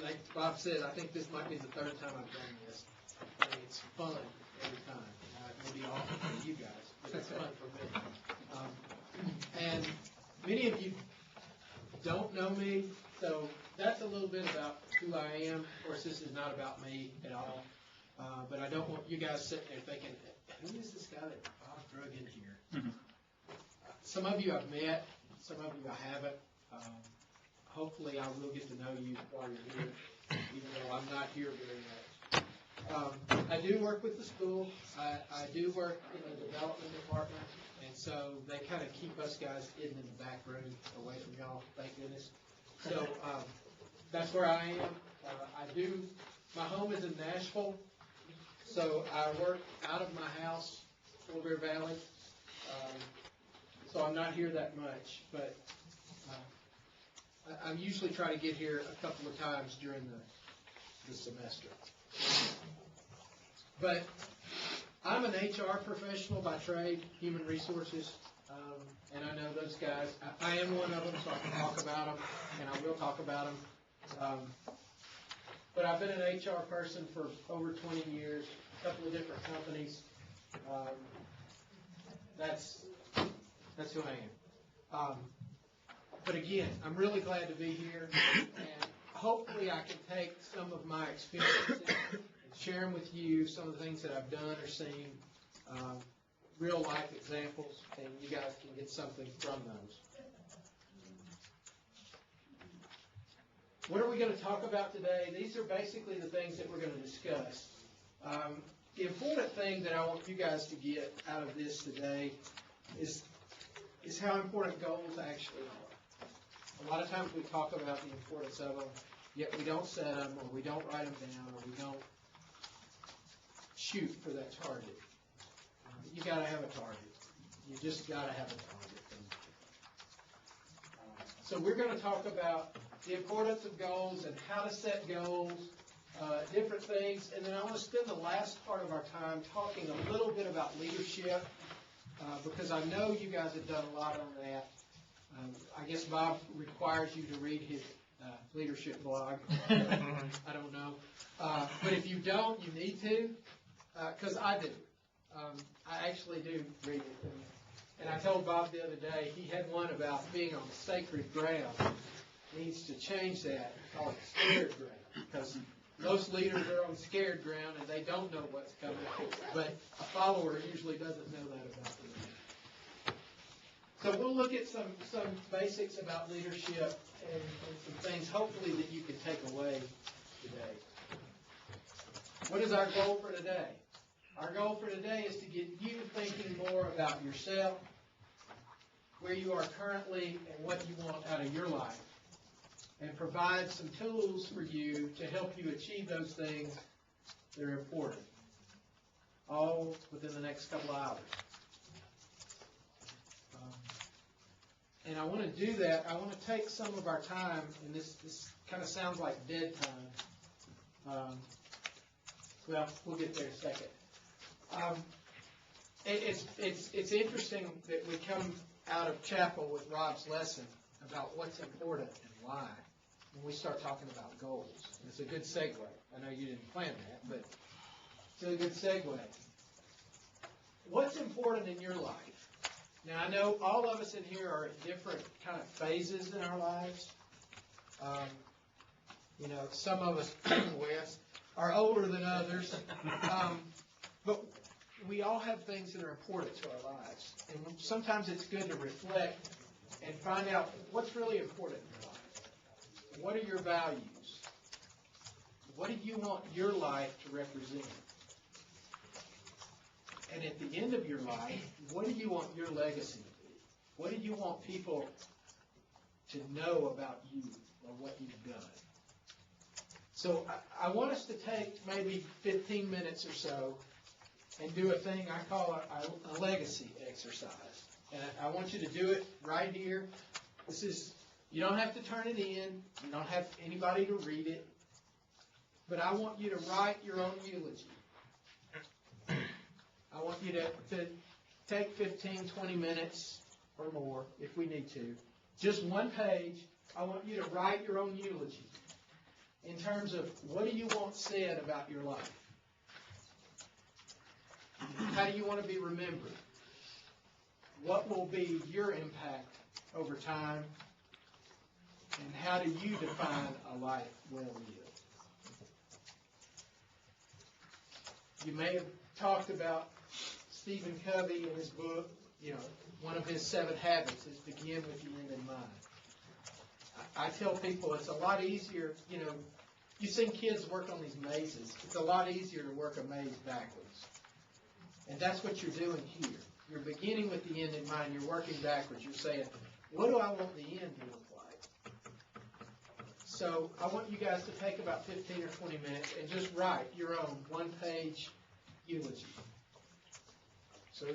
like Bob said, I think this might be the third time I've done this. And it's fun every time. Maybe awful for you guys, but it's fun for me. And many of you don't know me, so that's a little bit about who I am. Of course, this is not about me at all. But I don't want you guys sitting there thinking, who is this guy that Bob drug in here? Mm-hmm. Some of you I've met, some of you I haven't. Hopefully I will get to know you while you're here, even though I'm not here very much. I do work with the school. I do work in the development department, and so they kind of keep us guys hidden in the back room, away from y'all, thank goodness. So that's where I am. My home is in Nashville, so I work out of my house, Fort Bear Valley. So I'm not here that much, but I usually try to get here a couple of times during the semester. But I'm an HR professional by trade, human resources, and I know those guys. I am one of them, so I can talk about them, and I will talk about them. But I've been an HR person for over 20 years, a couple of different companies. That's who I am. But again, I'm really glad to be here, and hopefully I can take some of my experiences and share them with you, some of the things that I've done or seen, real life examples, and you guys can get something from those. What are we going to talk about today? These are basically the things that we're going to discuss. The important thing that I want you guys to get out of this today is how important goals actually are. A lot of times we talk about the importance of them, yet we don't set them, or we don't write them down, or we don't shoot for that target. You got to have a target. You just got to have a target. So we're going to talk about the importance of goals and how to set goals, different things, and then I want to spend the last part of our time talking a little bit about leadership, because I know you guys have done a lot on that. I guess Bob requires you to read his leadership blog. I don't know. But if you don't, you need to, because I do. I actually do read it. And I told Bob the other day, he had one about being on sacred ground. He needs to change that and call it scared ground, because most leaders are on scared ground and they don't know what's coming. But a follower usually doesn't know that about them. So we'll look at some basics about leadership and some things, hopefully, that you can take away today. What is our goal for today? Our goal for today is to get you thinking more about yourself, where you are currently, and what you want out of your life, and provide some tools for you to help you achieve those things that are important, all within the next couple of hours. And I want to do that. I want to take some of our time, and this kind of sounds like dead time. Well, we'll get there in a second. It's interesting that we come out of chapel with Rob's lesson about what's important and why when we start talking about goals. And it's a good segue. I know you didn't plan that, but it's a good segue. What's important in your life? Now, I know all of us in here are at different kind of phases in our lives. Some of us, Wes, are older than others. But we all have things that are important to our lives. And sometimes it's good to reflect and find out what's really important in your life. What are your values? What do you want your life to represent? And at the end of your life, what do you want your legacy to be? What do you want people to know about you or what you've done? So I want us to take maybe 15 minutes or so and do a thing I call a legacy exercise. And I want you to do it right here. You don't have to turn it in. You don't have anybody to read it. But I want you to write your own eulogy. I want you to take 15, 20 minutes or more, if we need to. Just one page. I want you to write your own eulogy. in terms of what do you want said about your life? How do you want to be remembered? What will be your impact over time? And how do you define a life well lived? You may have talked about Stephen Covey in his book, one of his 7 habits is begin with the end in mind. I tell people it's a lot easier, you've seen kids work on these mazes. It's a lot easier to work a maze backwards. And that's what you're doing here. You're beginning with the end in mind. You're working backwards. You're saying, what do I want the end to look like? So I want you guys to take about 15 or 20 minutes and just write your own one-page eulogy. So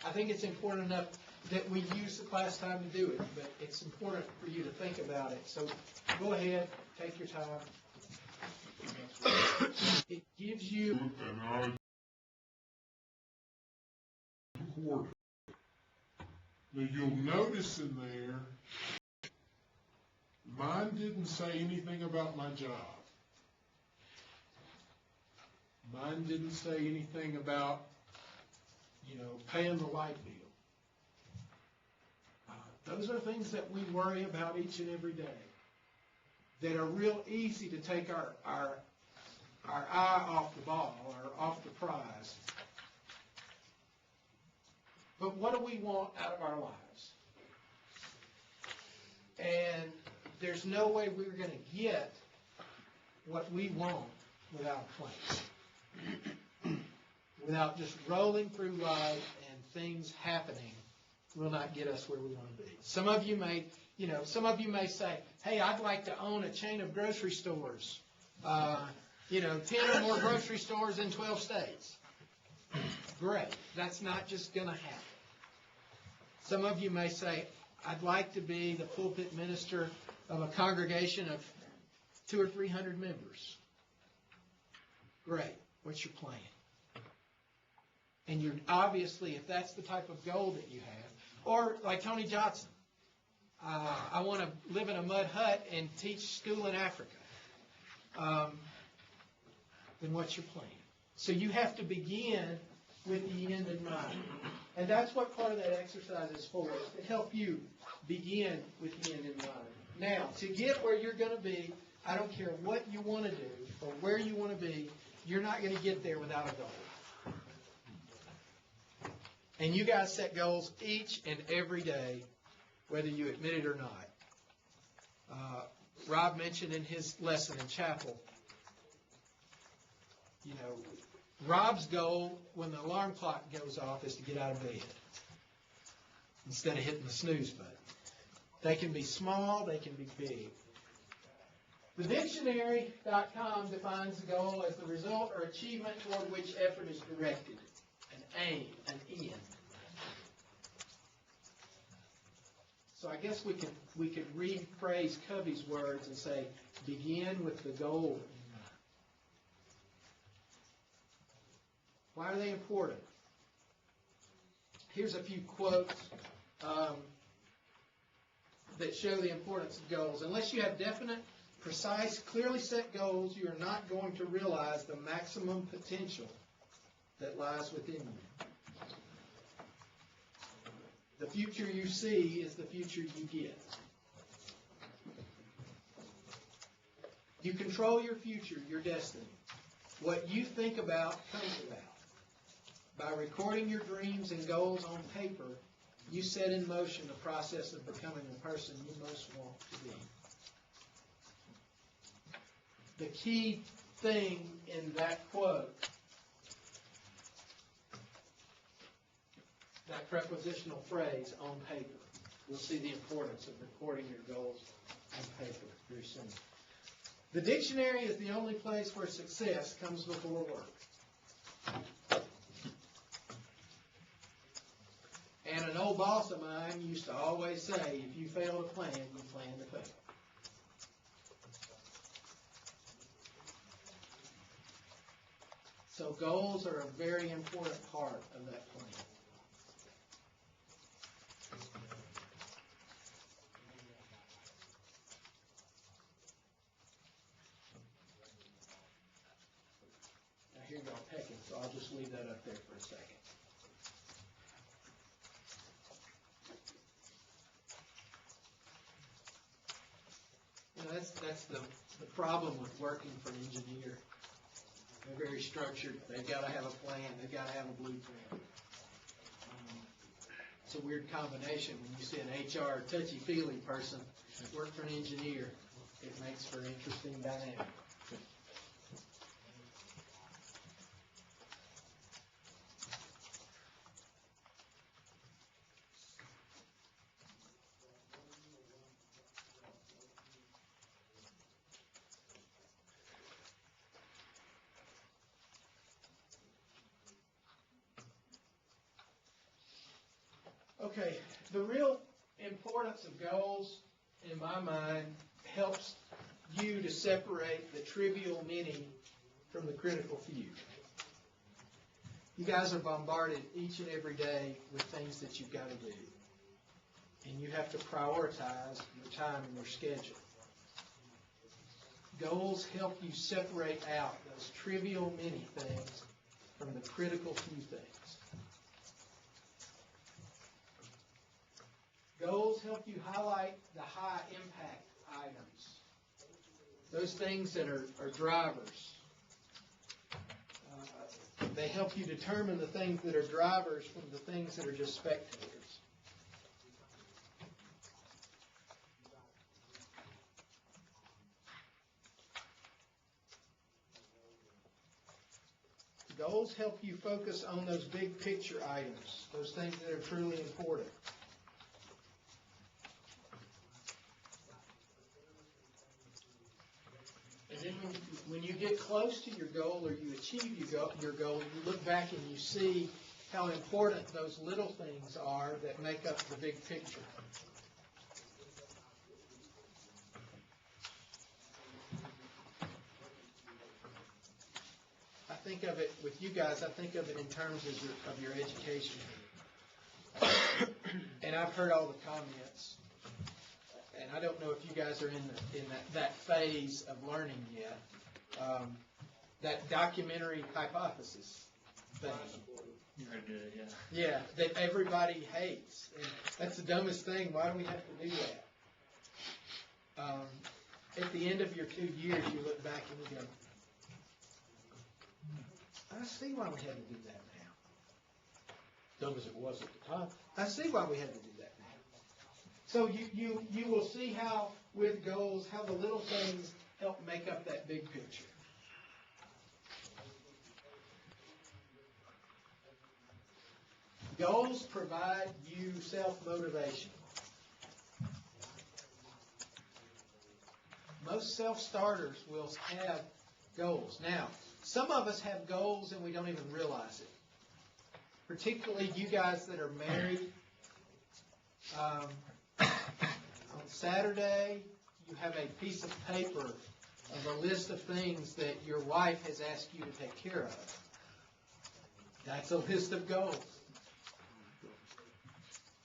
I think it's important enough that we use the class time to do it, but it's important for you to think about it. So go ahead, take your time. It gives you... Now you'll notice in there, mine didn't say anything about my job. Mine didn't say anything about, paying the light bill. Those are things that we worry about each and every day that are real easy to take our eye off the ball or off the prize. But what do we want out of our lives? And there's no way we're going to get what we want without a plan. Without just rolling through life and things happening will not get us where we want to be. Some of you may say, hey, I'd like to own a chain of grocery stores. 10 or more grocery stores in 12 states. Great. That's not just going to happen. Some of you may say, I'd like to be the pulpit minister of a congregation of 200 or 300 members. Great. What's your plan? And you're obviously, if that's the type of goal that you have, or like Tony Johnson, I want to live in a mud hut and teach school in Africa. Then what's your plan? So you have to begin with the end in mind. And that's what part of that exercise is for, is to help you begin with the end in mind. Now, to get where you're going to be, I don't care what you want to do or where you want to be, you're not going to get there without a goal. And you guys set goals each and every day, whether you admit it or not. Rob mentioned in his lesson in chapel, Rob's goal when the alarm clock goes off is to get out of bed instead of hitting the snooze button. They can be small, they can be big. The dictionary.com defines the goal as the result or achievement toward which effort is directed, an aim, an end. So I guess we could rephrase Covey's words and say, begin with the goal. Why are they important? Here's a few quotes that show the importance of goals. Unless you have definite, precise, clearly set goals, you are not going to realize the maximum potential that lies within you. The future you see is the future you get. You control your future, your destiny. What you think about comes about. By recording your dreams and goals on paper, you set in motion the process of becoming the person you most want to be. The key thing in that quote, that prepositional phrase, on paper, we'll see the importance of recording your goals on paper very soon. The dictionary is the only place where success comes before work. And an old boss of mine used to always say, if you fail to plan, you plan to fail. So goals are a very important part of that plan. pecking, so I'll just leave that up there for a second. You know, that's the problem with working for an engineer. They're very structured. They've got to have a plan. They've got to have a blueprint. It's a weird combination when you see an HR touchy-feely person work for an engineer. It makes for an interesting dynamic. Okay, the real importance of goals, in my mind, helps you to separate the trivial many from the critical few. You guys are bombarded each and every day with things that you've got to do. And you have to prioritize your time and your schedule. Goals help you separate out those trivial many things from the critical few things. Goals help you highlight the high impact items. Those things that are drivers. They help you determine the things that are drivers from the things that are just spectators. Goals help you focus on those big picture items, those things that are truly important. And then when you get close to your goal or you achieve your goal, you look back and you see how important those little things are that make up the big picture. I think of it, with you guys, I think of it in terms of your education. And I've heard all the comments. And I don't know if you guys are in that phase of learning yet. That documentary hypothesis thing. You heard it, yeah. Yeah, that everybody hates. And that's the dumbest thing. Why do we have to do that? At the end of your 2 years, you look back and you go, I see why we had to do that now. Dumb as it was at the time. I see why we had to do that now. So you will see how, with goals, how the little things help make up that big picture. Goals provide you self-motivation. Most self-starters will have goals. Now, some of us have goals and we don't even realize it. Particularly you guys that are married. On Saturday, you have a piece of paper of a list of things that your wife has asked you to take care of. That's a list of goals.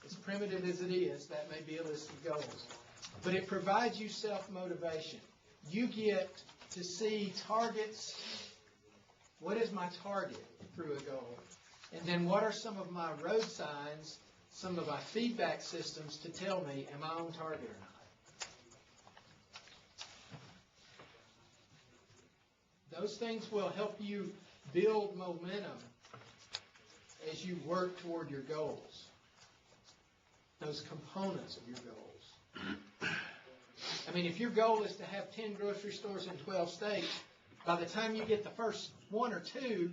As primitive as it is, that may be a list of goals. But it provides you self-motivation. You get to see targets. What is my target through a goal? And then what are some of my road signs, some of my feedback systems to tell me, am I on target or not? Those things will help you build momentum as you work toward your goals. Those components of your goals. I mean, if your goal is to have 10 grocery stores in 12 states, by the time you get the first one or two,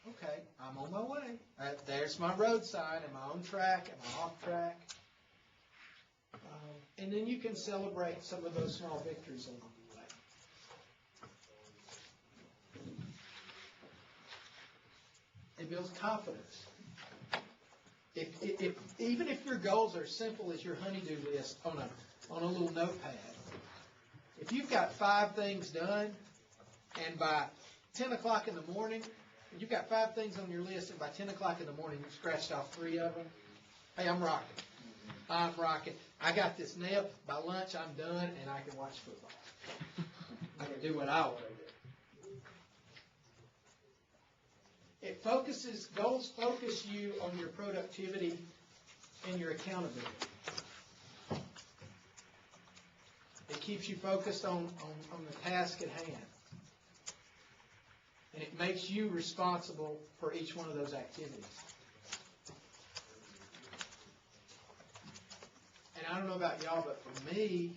okay, I'm on my way. There's my road sign. Am I on track? Am I off track? And then you can celebrate some of those small victories along the way. It builds confidence. Even if your goals are as simple as your honey-do list on a little notepad, if you've got 5 things done, and by 10 o'clock in the morning, you've got 5 things on your list, and by 10 o'clock in the morning, you've scratched off 3 of them, hey, I'm rocking. I'm rocking. I got this nailed. By lunch, I'm done, and I can watch football. I can do what I want to do. Goals focus you on your productivity and your accountability. It keeps you focused on the task at hand. And it makes you responsible for each one of those activities. And I don't know about y'all, but for me,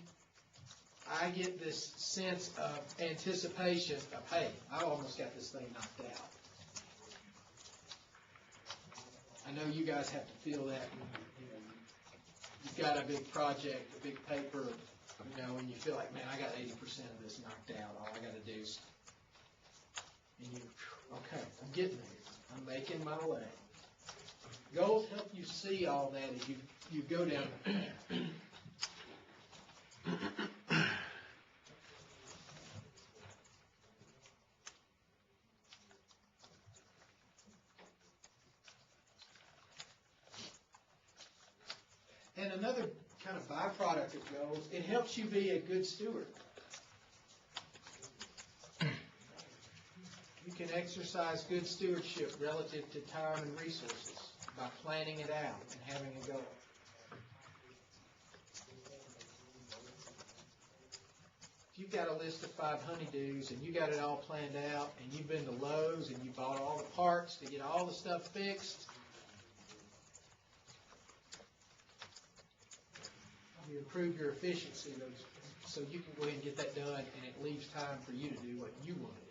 I get this sense of anticipation of, hey, I almost got this thing knocked out. I know you guys have to feel that when you've got a big project, a big paper, and you feel like, man, I got 80% of this knocked out. All I got to do is, okay, I'm getting there. I'm making my way. Goals help you see all that as you go down the path. And another kind of byproduct of goals, it helps you be a good steward. You can exercise good stewardship relative to time and resources by planning it out and having a goal. If you've got a list of 5 honeydews and you got it all planned out and you've been to Lowe's and you bought all the parts to get all the stuff fixed, you improve your efficiency so you can go ahead and get that done, and it leaves time for you to do what you want to do.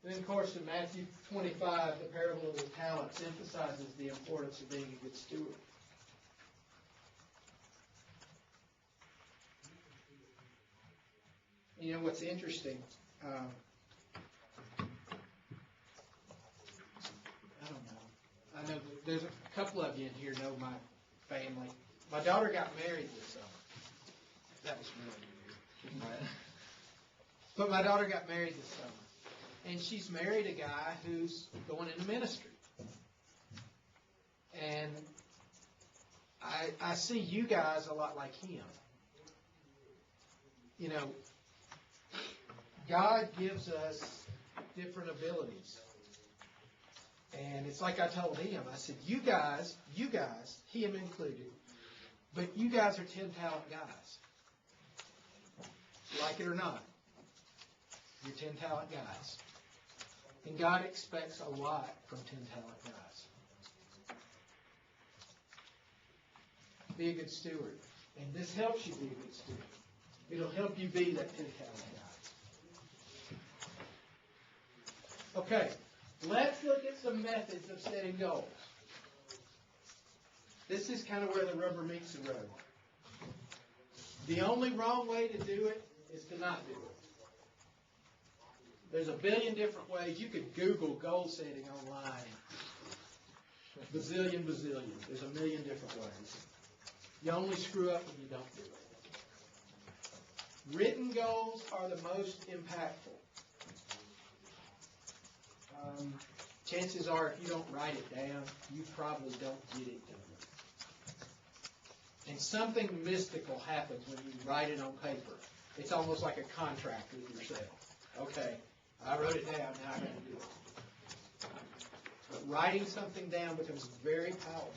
Then, of course, in Matthew 25, the parable of the talents emphasizes the importance of being a good steward. You know what's interesting? I know there's a couple of you in here know my family. My daughter got married this summer. That was really weird. But my daughter got married this summer. And she's married a guy who's going into ministry. And I see you guys a lot like him. God gives us different abilities. And it's like I told him, I said, you guys, him included, but you guys are 10-talent guys. Like it or not, you're 10-talent guys. And God expects a lot from 10-talent guys. Be a good steward. And this helps you be a good steward. It'll help you be that 10-talent guy. Okay. Let's look at some methods of setting goals. This is kind of where the rubber meets the road. The only wrong way to do it is to not do it. There's a billion different ways. You could Google goal setting online. Bazillion. There's a million different ways. You only screw up when you don't do it. Written goals are the most impactful. Chances are, if you don't write it down, you probably don't get it done. And something mystical happens when you write it on paper. It's almost like a contract with yourself. Okay, I wrote it down, now I got to do it. But writing something down becomes very powerful.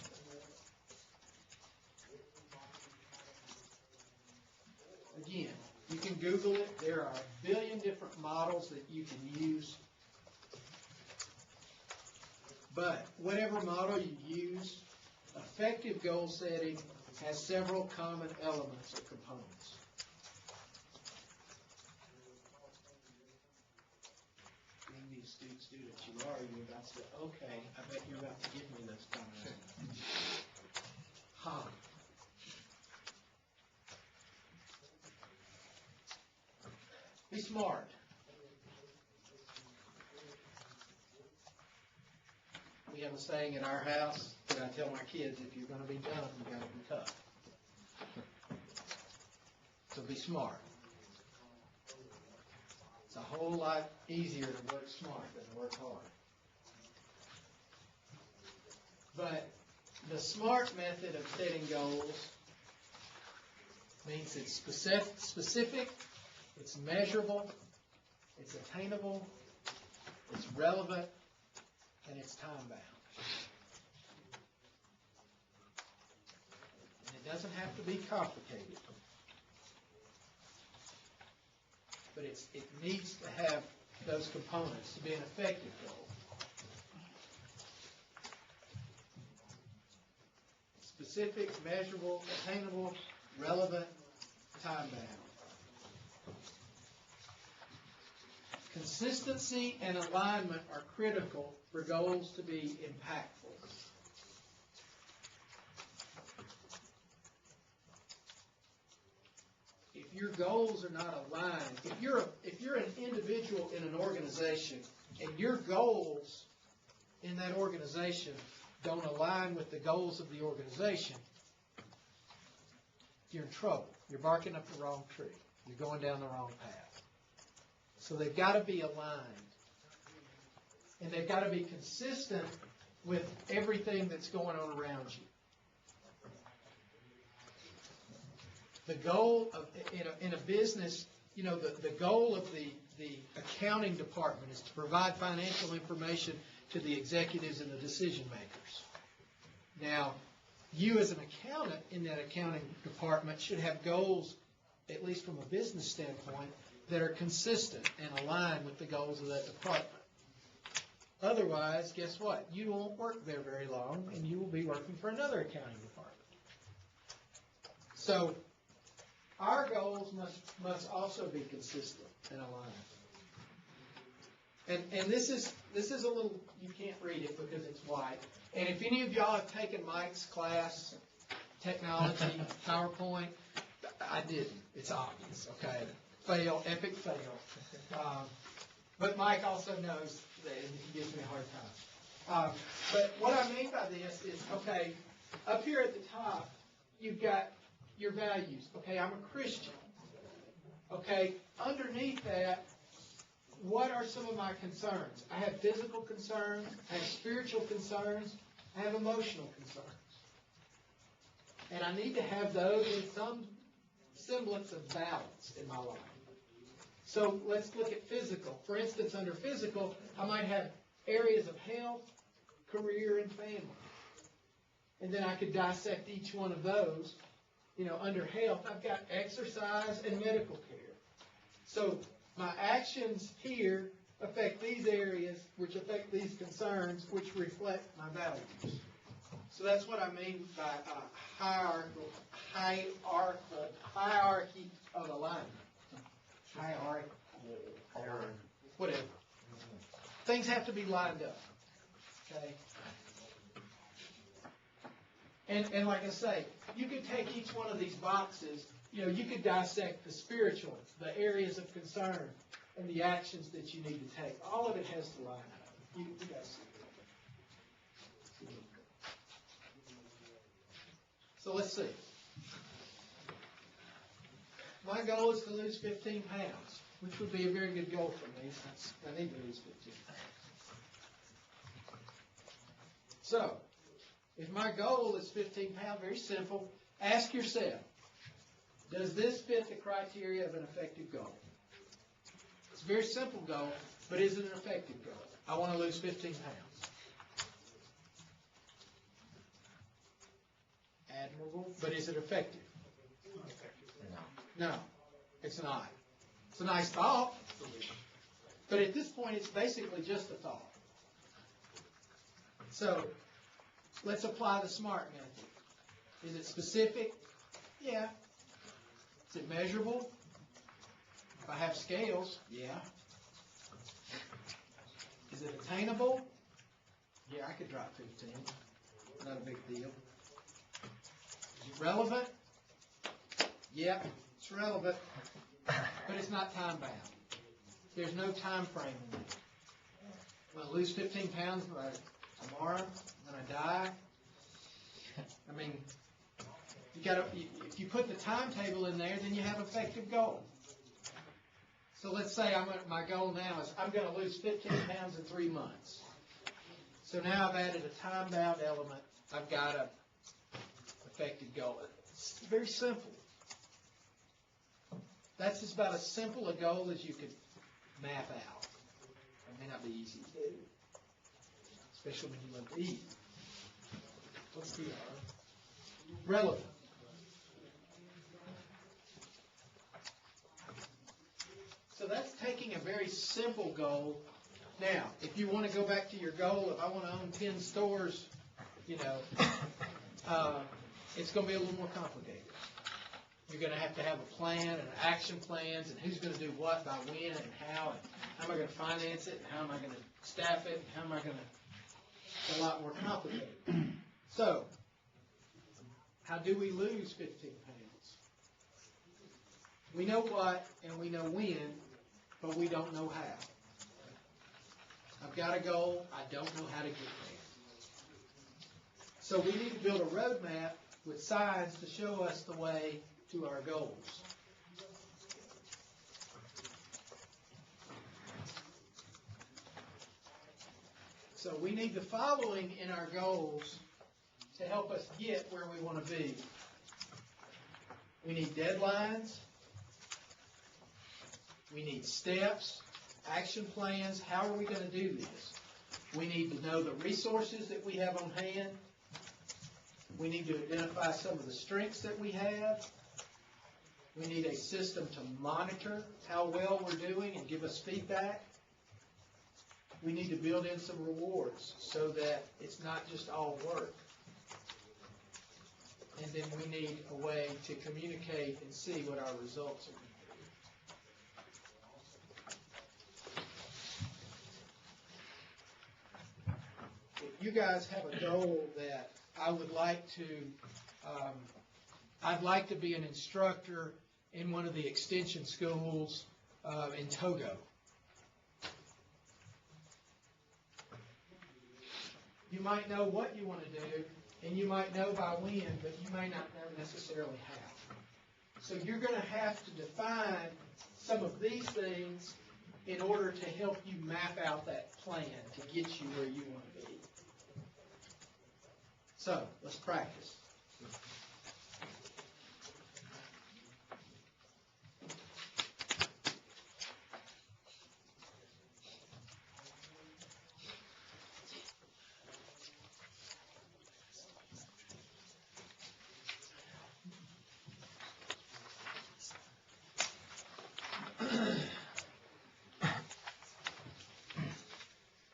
Again, you can Google it. There are a billion different models that you can use. But whatever model you use, effective goal setting has several common elements or components. Being the astute student you are, you're about to say, okay, I bet you're about to give me this time. Ha. Be smart. We have a saying in our house that I tell my kids, if you're going to be dumb, you've got to be tough. So be smart. It's a whole lot easier to work smart than to work hard. But the SMART method of setting goals means it's specific, it's measurable, it's attainable, it's relevant, and it's time-bound. And it doesn't have to be complicated. But it needs to have those components to be an effective goal. Specific, measurable, attainable, relevant, time-bound. Consistency and alignment are critical for goals to be impactful. If your goals are not aligned, if you're an individual in an organization and your goals in that organization don't align with the goals of the organization, you're in trouble. You're barking up the wrong tree. You're going down the wrong path. So they've got to be aligned. And they've got to be consistent with everything that's going on around you. The goal of, in a business, the goal of the accounting department is to provide financial information to the executives and the decision makers. Now, you as an accountant in that accounting department should have goals, at least from a business standpoint, that are consistent and aligned with the goals of that department. Otherwise, guess what? You won't work there very long, and you will be working for another accounting department. So, our goals must also be consistent and aligned. And this is a little, you can't read it because it's white. And if any of y'all have taken Mike's class, technology, PowerPoint, I didn't. It's obvious, okay? Fail, epic fail. But Mike also knows that, and he gives me a hard time. But what I mean by this is, okay, up here at the top, you've got your values. Okay, I'm a Christian. Okay, underneath that, what are some of my concerns? I have physical concerns, I have spiritual concerns, I have emotional concerns. And I need to have those in some semblance of balance in my life. So let's look at physical. For instance, under physical, I might have areas of health, career, and family. And then I could dissect each one of those. Under health, I've got exercise and medical care. So my actions here affect these areas, which affect these concerns, which reflect my values. So that's what I mean by hierarchy of alignment. Whatever. Things have to be lined up. Okay? And like I say, you could take each one of these boxes, you could dissect the spiritual, the areas of concern, and the actions that you need to take. All of it has to line up. You guys see. So let's see. My goal is to lose 15 pounds, which would be a very good goal for me since I need to lose 15 pounds. So, if my goal is 15 pounds, very simple, ask yourself, does this fit the criteria of an effective goal? It's a very simple goal, but is it an effective goal? I want to lose 15 pounds. Admirable, but is it effective? No, it's not. It's a nice thought, but at this point, it's basically just a thought. So, let's apply the SMART method. Is it specific? Yeah. Is it measurable? If I have scales, yeah. Is it attainable? Yeah, I could drop 15. Not a big deal. Is it relevant? Yeah, it's relevant, but it's not time-bound. There's no time frame in it. Will I lose 15 pounds by tomorrow when I die? I mean, if you put the timetable in there, then you have effective goal. So let's say my goal now is I'm going to lose 15 pounds in 3 months. So now I've added a time-bound element. I've got a effective goal. It's very simple. That's just about as simple a goal as you could map out. It may not be easy to do, especially when you love to eat. What's PR? Relevant. So that's taking a very simple goal. Now, if you want to go back to your goal, if I want to own 10 stores, you know, it's going to be a little more complicated. You're going to have a plan and action plans and who's going to do what by when and how am I going to finance it and how am I going to staff it and how am I going to, it's a lot more complicated. So, how do we lose 15 pounds? We know what and we know when, but we don't know how. I've got a goal, I don't know how to get there. So we need to build a roadmap with signs to show us the way to our goals. So we need the following in our goals to help us get where we want to be. We need deadlines. We need steps, action plans. How are we going to do this? We need to know the resources that we have on hand. We need to identify some of the strengths that we have. We need a system to monitor how well we're doing and give us feedback. We need to build in some rewards so that it's not just all work. And then we need a way to communicate and see what our results are. If you guys have a goal that I would like to, I'd like to be an instructor in one of the extension schools in Togo. You might know what you want to do, and you might know by when, but you may not know necessarily how. So you're going to have to define some of these things in order to help you map out that plan to get you where you want to be. So, let's practice.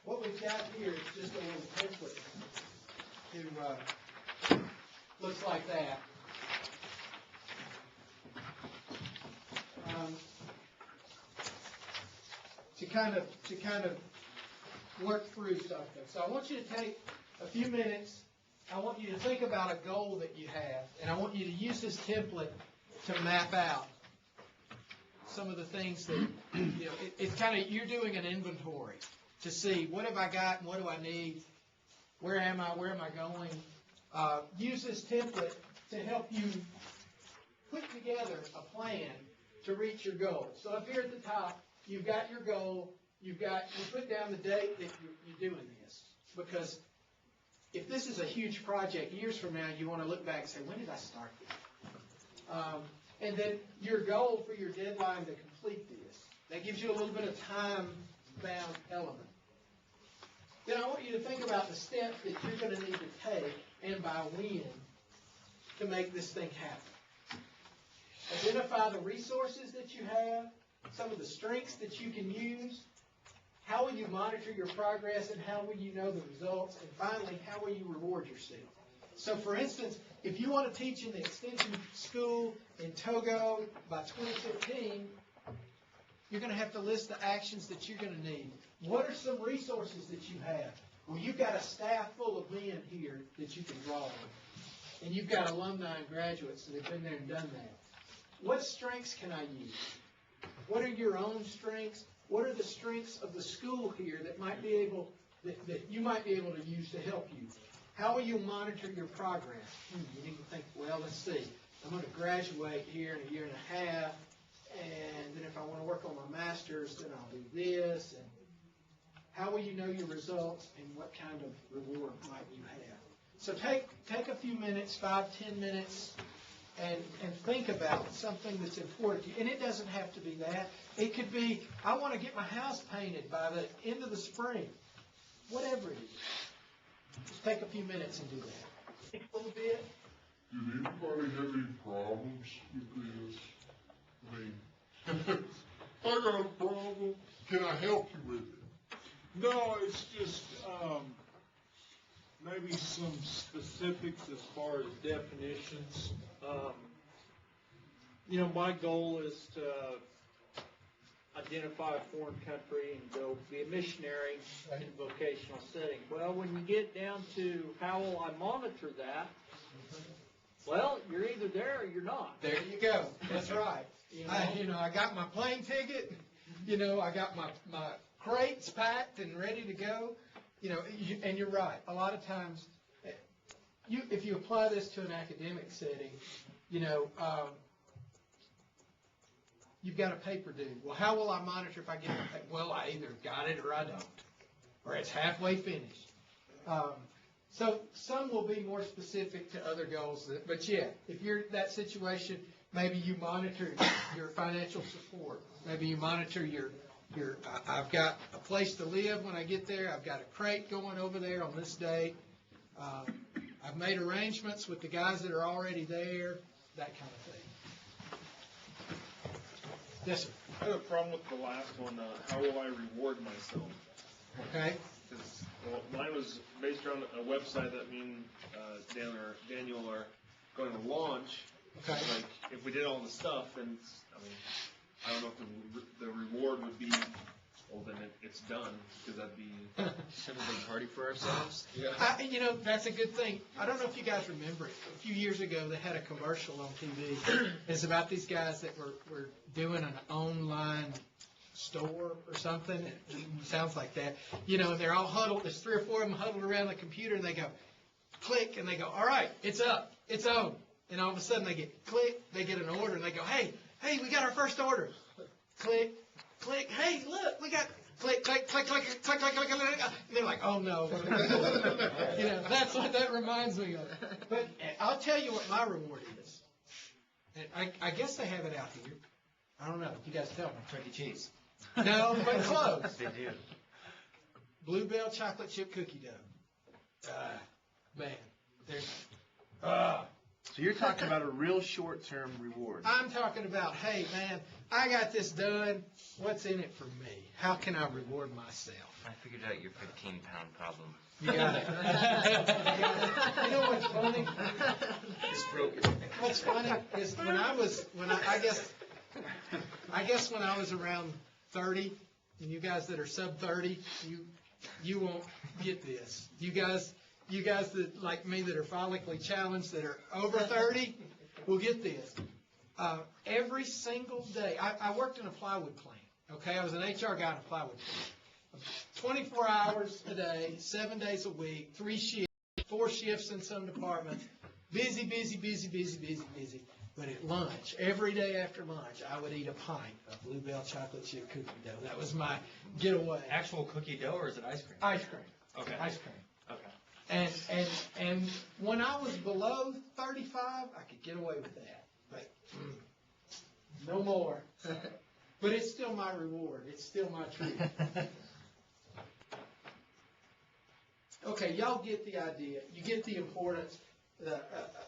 What we've got here is just a little template to looks like that. To kind of work through something. So I want you to take a few minutes. I want you to think about a goal that you have, and I want you to use this template to map out some of the things that, you know, it's kind of, you're doing an inventory to see what have I got and what do I need, where am I going. Use this template to help you put together a plan to reach your goal. So up here at the top, you've got your goal, you put down the date that you're doing this. Because if this is a huge project, years from now, you want to look back and say, when did I start this? And then your goal for your deadline to complete this. That gives you a little bit of time-bound element. Then I want you to think about the steps that you're going to need to take and by when to make this thing happen. Identify the resources that you have, some of the strengths that you can use. How will you monitor your progress and how will you know the results? And finally, how will you reward yourself? So for instance, if you want to teach in the extension school in Togo by 2015, you're going to have to list the actions that you're going to need. What are some resources that you have? Well, you've got a staff full of men here that you can draw on. And you've got alumni and graduates that have been there and done that. What strengths can I use? What are your own strengths? What are the strengths of the school here that might be able that you might be able to use to help you? How will you monitor your progress? You need to think, well, let's see. I'm going to graduate here in a year and a half, and then if I want to work on my master's, then I'll do this. And how will you know your results, and what kind of reward might you have? So take a few minutes, 5-10 minutes, and think about something that's important to you. And it doesn't have to be that. It could be, I want to get my house painted by the end of the spring. Whatever it is. Just take a few minutes and do that. Think a little bit. Did anybody have any problems with this? I mean, I got a problem. Can I help you with it? No, it's just, maybe some specifics as far as definitions. My goal is to identify a foreign country and go be a missionary in a vocational setting. Well, when you get down to how will I monitor that, well, you're either there or you're not. There you go. That's right. I got my plane ticket. I got my crates packed and ready to go. And you're right. A lot of times, if you apply this to an academic setting, you've got a paper due. Well, how will I monitor if I get my paper? Well, I either got it or I don't, or it's halfway finished. So some will be more specific to other goals. But yeah, if you're in that situation, maybe you monitor your financial support. Maybe you monitor your I've got a place to live when I get there. I've got a crate going over there on this day. I've made arrangements with the guys that are already there, that kind of thing. Yes, sir. I have a problem with the last one. How will I reward myself? Okay. Because mine was based around a website that me and Daniel are going to launch. Okay. Like, if we did all the stuff, then I don't know if the reward would be, well, then it's done, because that'd be have a big party for ourselves. Yeah. That's a good thing. I don't know if you guys remember it. A few years ago, they had a commercial on TV. It's about these guys that were doing an online store or something. It sounds like that. They're all huddled. There's 3 or 4 of them huddled around the computer, and they go, click, and they go, all right, it's up, it's on. And all of a sudden, they get click, they get an order, and they go, hey, we got our first order. Click, click, hey, look, we got click, click, click, click, click, click, click, click. And they're like, oh no. That's what that reminds me of. But I'll tell you what my reward is. And I guess they have it out here. I don't know. You guys tell me. Chuck E. Cheese. No, but close. They do. Bluebell chocolate chip cookie dough. Man, there's. So you're talking about a real short-term reward. I'm talking about, hey, man, I got this done. What's in it for me? How can I reward myself? I figured out your 15-pound problem. You got it. You know what's funny? It's broken. What's funny is I guess when I was around 30, and you guys that are sub 30, you won't get this. You guys that like me that are follically challenged that are over 30 will get this. Every single day, I worked in a plywood plant. Okay, I was an HR guy in a plywood plant. 24 hours a day, 7 days a week, 3 shifts, 4 shifts in some departments. Busy. But at lunch, every day after lunch, I would eat a pint of Bluebell chocolate chip cookie dough. That was my getaway. Actual cookie dough, or is it ice cream? Ice cream. Okay. Ice cream. Okay. And when I was below 35, I could get away with that. But no more. But it's still my reward. It's still my treat. Okay, y'all get the idea. You get the importance,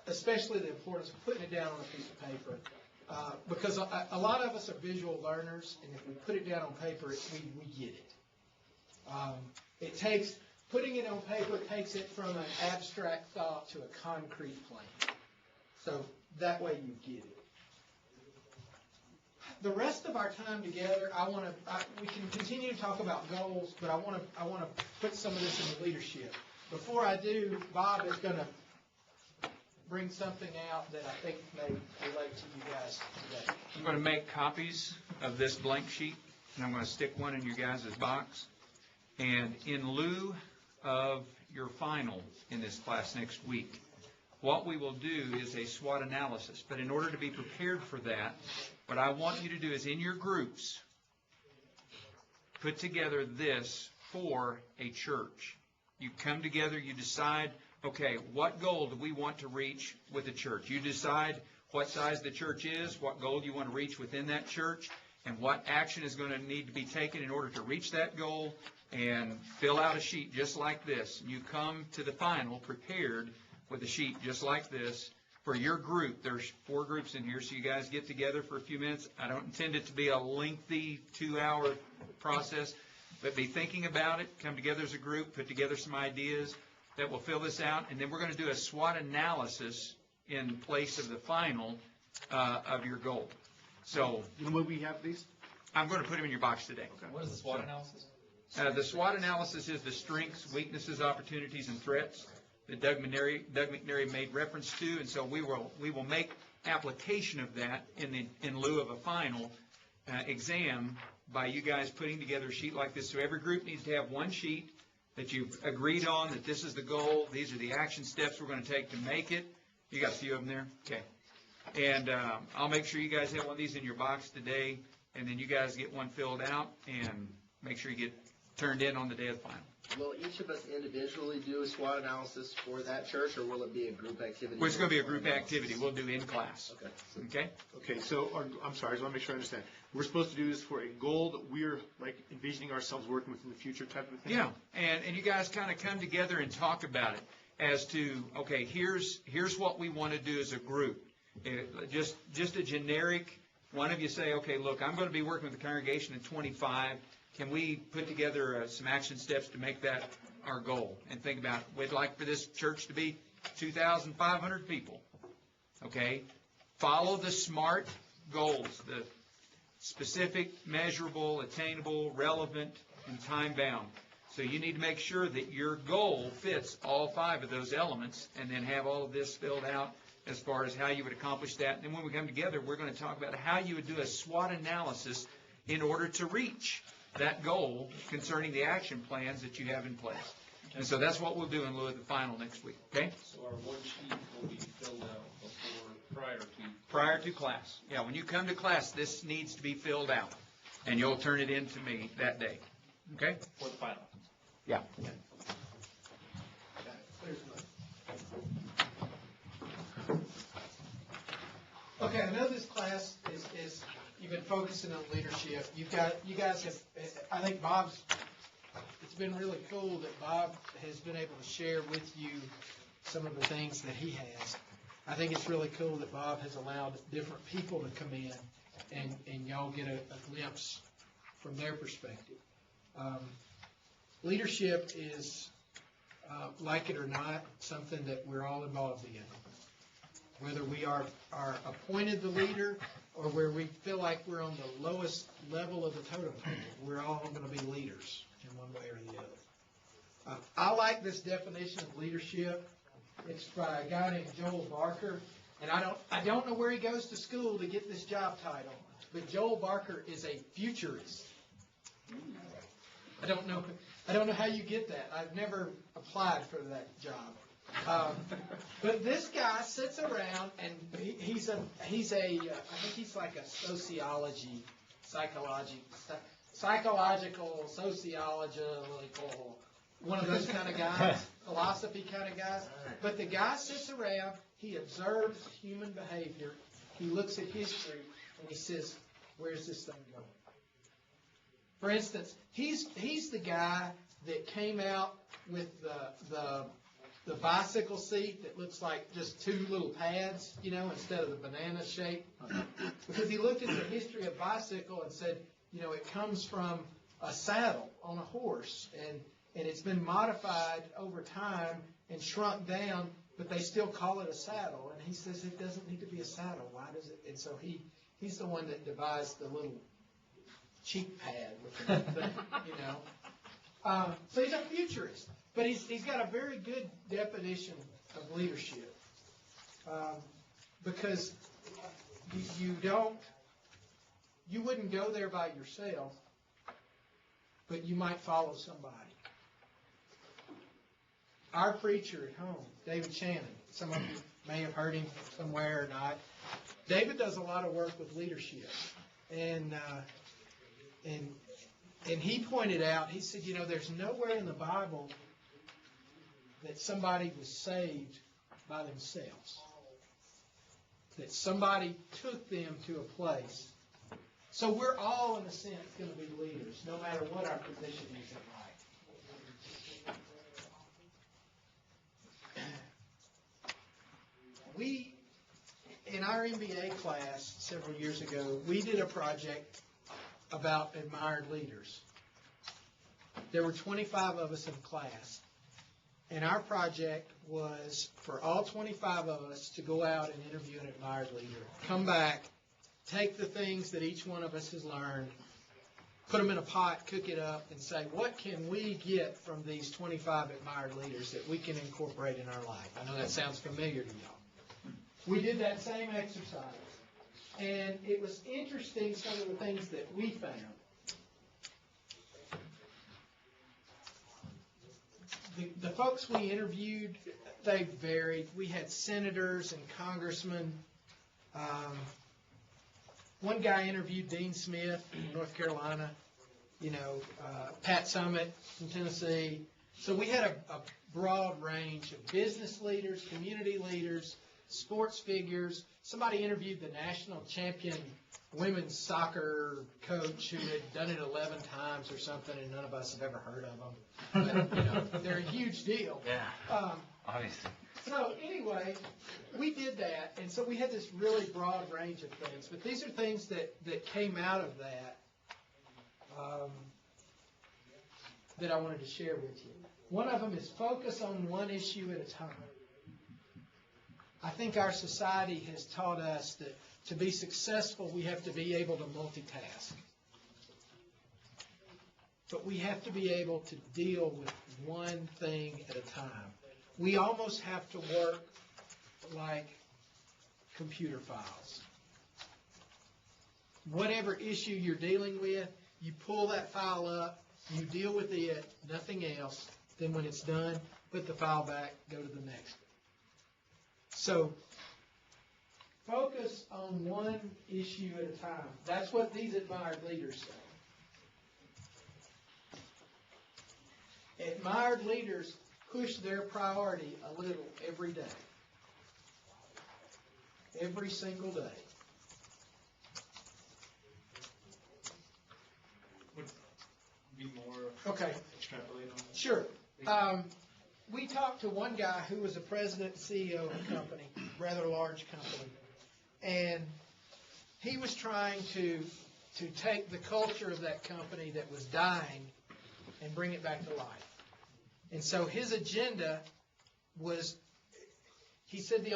especially the importance of putting it down on a piece of paper. Because a lot of us are visual learners, and if we put it down on paper, we get it. Putting it on paper takes it from an abstract thought to a concrete plane. So that way you get it. The rest of our time together, we can continue to talk about goals, but I want to put some of this in the leadership. Before I do, Bob is going to bring something out that I think may relate to you guys today. I'm going to make copies of this blank sheet, and I'm going to stick one in your guys' box. And in lieu of your final in this class next week, what we will do is a SWOT analysis. But in order to be prepared for that, what I want you to do is in your groups, put together this for a church. You come together, you decide okay, what goal do we want to reach with the church? You decide what size the church is, what goal you want to reach within that church, and what action is going to need to be taken in order to reach that goal, and fill out a sheet just like this. You come to the final prepared with a sheet just like this for your group. There's 4 groups in here, so you guys get together for a few minutes. I don't intend it to be a lengthy 2-hour process, but be thinking about it, come together as a group, put together some ideas that will fill this out, and then we're going to do a SWOT analysis in place of the final of your goal. So, You know where we have these? I'm going to put them in your box today. What is the SWOT analysis? The SWOT analysis is the strengths, weaknesses, opportunities, and threats that Doug McNary made reference to, and so we will make application of that in lieu of a final exam by you guys putting together a sheet like this. So every group needs to have one sheet that you've agreed on, that this is the goal, these are the action steps we're going to take to make it. You got a few of them there? Okay. And I'll make sure you guys have one of these in your box today, and then you guys get one filled out, and make sure you get turned in on the day of the final. Will each of us individually do a SWOT analysis for that church, or will it be a group activity? Well, it's going to be a group activity. We'll do in class. Okay. Okay? Okay, so, I'm sorry, I just want to make sure I understand. We're supposed to do this for a goal that we're, like, envisioning ourselves working with in the future type of thing? Yeah, and you guys kind of come together and talk about it as to, okay, here's what we want to do as a group. Just a generic, one of you say, okay, look, I'm going to be working with the congregation at 25. Can we put together some action steps to make that our goal? And think about, we'd like for this church to be 2,500 people. Okay? Follow the SMART goals, the specific, measurable, attainable, relevant, and time-bound. So you need to make sure that your goal fits all 5 of those elements, and then have all of this filled out as far as how you would accomplish that. And then when we come together, we're going to talk about how you would do a SWOT analysis in order to reach that goal concerning the action plans that you have in place. And so that's what we'll do in lieu of the final next week, okay? So our one sheet will be filled out Prior to class. Yeah, when you come to class, this needs to be filled out, and you'll turn it in to me that day, okay? for the final. Yeah. Okay, I know this class is you've been focusing on leadership. You guys have, I think it's been really cool that Bob has been able to share with you some of the things that he has. I think it's really cool that Bob has allowed different people to come in and y'all get a glimpse from their perspective. Leadership is, like it or not, something that we're all involved in. Whether we are appointed the leader or where we feel like we're on the lowest level of the totem pole, we're all going to be leaders in one way or the other. I like this definition of leadership. It's by a guy named Joel Barker, and I don't know where he goes to school to get this job title, but Joel Barker is a futurist. I don't know how you get that. I've never applied for that job. But this guy sits around, and he's a I think he's like a psychological, sociological, one of those kind of guys, philosophy kind of guys. But the guy sits around, he observes human behavior, he looks at history, and he says, where's this thing going? For instance, he's the guy that came out with the bicycle seat that looks like just 2 little pads, instead of the banana shape. Because he looked at the history of bicycle and said, it comes from a saddle on a horse, and it's been modified over time and shrunk down, but they still call it a saddle. And he says it doesn't need to be a saddle. Why does it? And so he's the one that devised the little cheek pad with the thing, So he's a futurist. But he's got a very good definition of leadership, because you wouldn't go there by yourself, but you might follow somebody. Our preacher at home, David Shannon, some of you may have heard him somewhere or not. David does a lot of work with leadership, and he pointed out, he said, there's nowhere in the Bible that somebody was saved by themselves. That somebody took them to a place. So we're all, in a sense, going to be leaders, no matter what our position is in life. We, in our MBA class several years ago, we did a project about admired leaders. There were 25 of us in class. And our project was for all 25 of us to go out and interview an admired leader. Come back, take the things that each one of us has learned, put them in a pot, cook it up, and say, what can we get from these 25 admired leaders that we can incorporate in our life? I know that sounds familiar to y'all. We did that same exercise. And it was interesting, some of the things that we found. The folks we interviewed, they varied. We had senators and congressmen. One guy interviewed Dean Smith from North Carolina, Pat Summitt from Tennessee. So we had a broad range of business leaders, community leaders, sports figures. Somebody interviewed the national champion women's soccer coach who had done it 11 times or something, and none of us have ever heard of them. But, they're a huge deal. Yeah, obviously. So anyway, we did that, and so we had this really broad range of things. But these are things that came out of that that I wanted to share with you. One of them is focus on one issue at a time. I think our society has taught us that to be successful, we have to be able to multitask. But we have to be able to deal with one thing at a time. We almost have to work like computer files. Whatever issue you're dealing with, you pull that file up, you deal with it, nothing else. Then when it's done, put the file back, go to the next. So, focus on one issue at a time. That's what these admired leaders say. Admired leaders push their priority a little every day. Every single day. Would be more Okay. extrapolate on that. Sure. We talked to one guy who was a president and CEO of a company, rather large company, and he was trying to take the culture of that company that was dying and bring it back to life. And so his agenda was, he said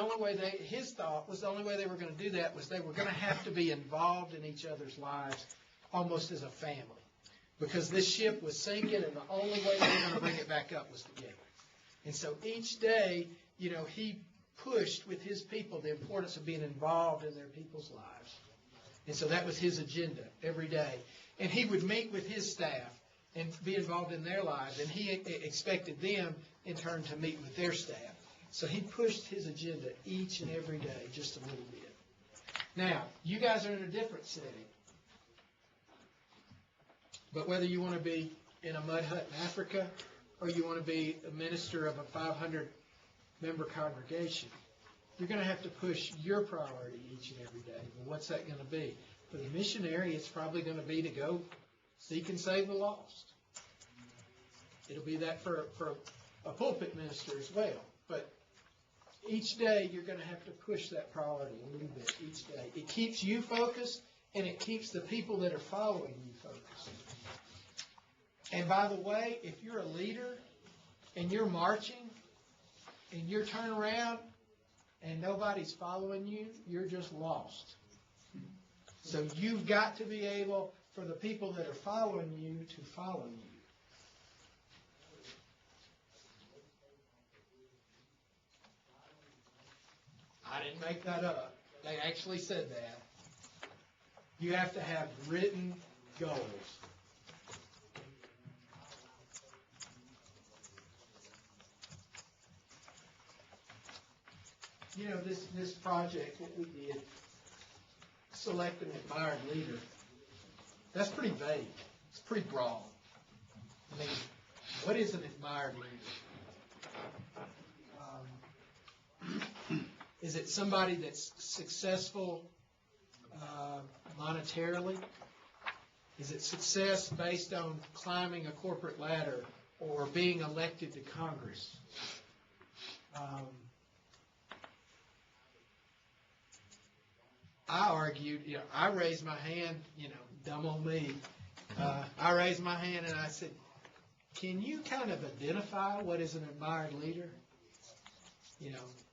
his thought was the only way they were going to do that was they were going to have to be involved in each other's lives almost as a family. Because this ship was sinking and the only way they were going to bring it back up was together. And so each day, he pushed with his people the importance of being involved in their people's lives. And so that was his agenda every day. And he would meet with his staff and be involved in their lives. And he expected them, in turn, to meet with their staff. So he pushed his agenda each and every day, just a little bit. Now, you guys are in a different setting. But whether you want to be in a mud hut in Africa or you want to be a minister of a 500-member congregation, you're going to have to push your priority each and every day. Well, what's that going to be? For the missionary, it's probably going to be to go seek and save the lost. It'll be that for a pulpit minister as well. But each day, you're going to have to push that priority a little bit each day. It keeps you focused, and it keeps the people that are following you focused. And by the way, if you're a leader and you're marching and you're turned around and nobody's following you, you're just lost. So you've got to be able, for the people that are following you, to follow you. I didn't make that up. They actually said that. You have to have written goals. This project that we did, select an admired leader, that's pretty vague. It's pretty broad. I mean, what is an admired leader? Is it somebody that's successful monetarily? Is it success based on climbing a corporate ladder or being elected to Congress? I argued, I raised my hand, dumb on me. I raised my hand and I said, can you kind of identify what is an admired leader?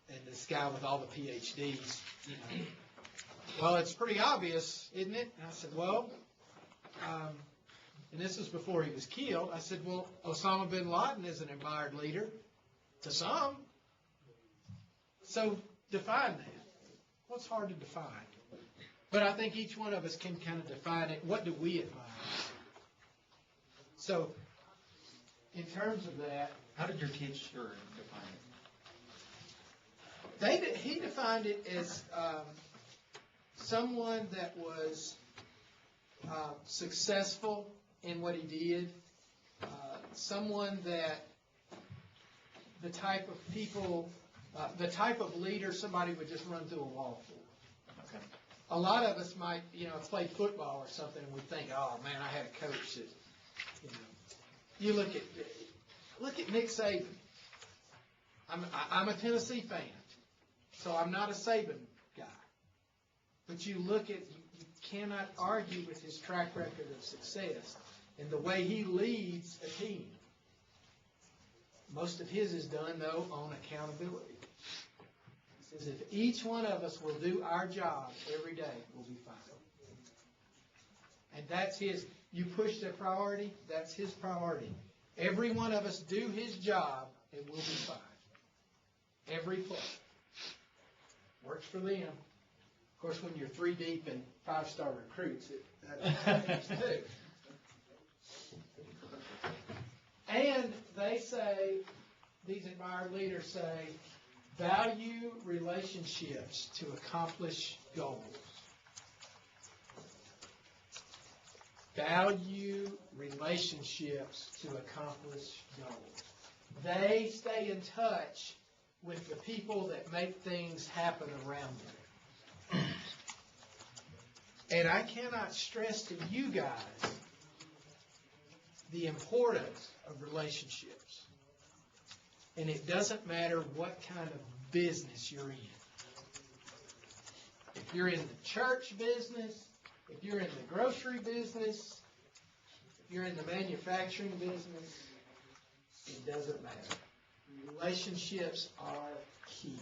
And this guy with all the PhDs, well, it's pretty obvious, isn't it? And I said, well, and this was before he was killed. I said, well, Osama bin Laden is an admired leader to some. So define that. What's hard to define? But I think each one of us can kind of define it. What do we admire? So, in terms of that, How did your teacher define it? he defined it as someone that was successful in what he did, someone that the type of people, the type of leader somebody would just run through a wall for. Okay. A lot of us might, play football or something, and we think, oh man, I had a coach that, you look at Nick Saban. I'm a Tennessee fan, so I'm not a Saban guy. But you cannot argue with his track record of success and the way he leads a team. Most of his is done, though, on accountability. He says if each one of us will do our job every day, we'll be fine. And that's his. You push the priority, that's his priority. Every one of us do his job, and we'll be fine. Every player. Works for them. Of course, when you're 3 deep in 5-star recruits, that happens too. And they say, these admired leaders say, value relationships to accomplish goals. Value relationships to accomplish goals. They stay in touch with the people that make things happen around them. And I cannot stress to you guys the importance of relationships. And it doesn't matter what kind of business you're in. If you're in the church business, if you're in the grocery business, if you're in the manufacturing business, it doesn't matter. Relationships are key.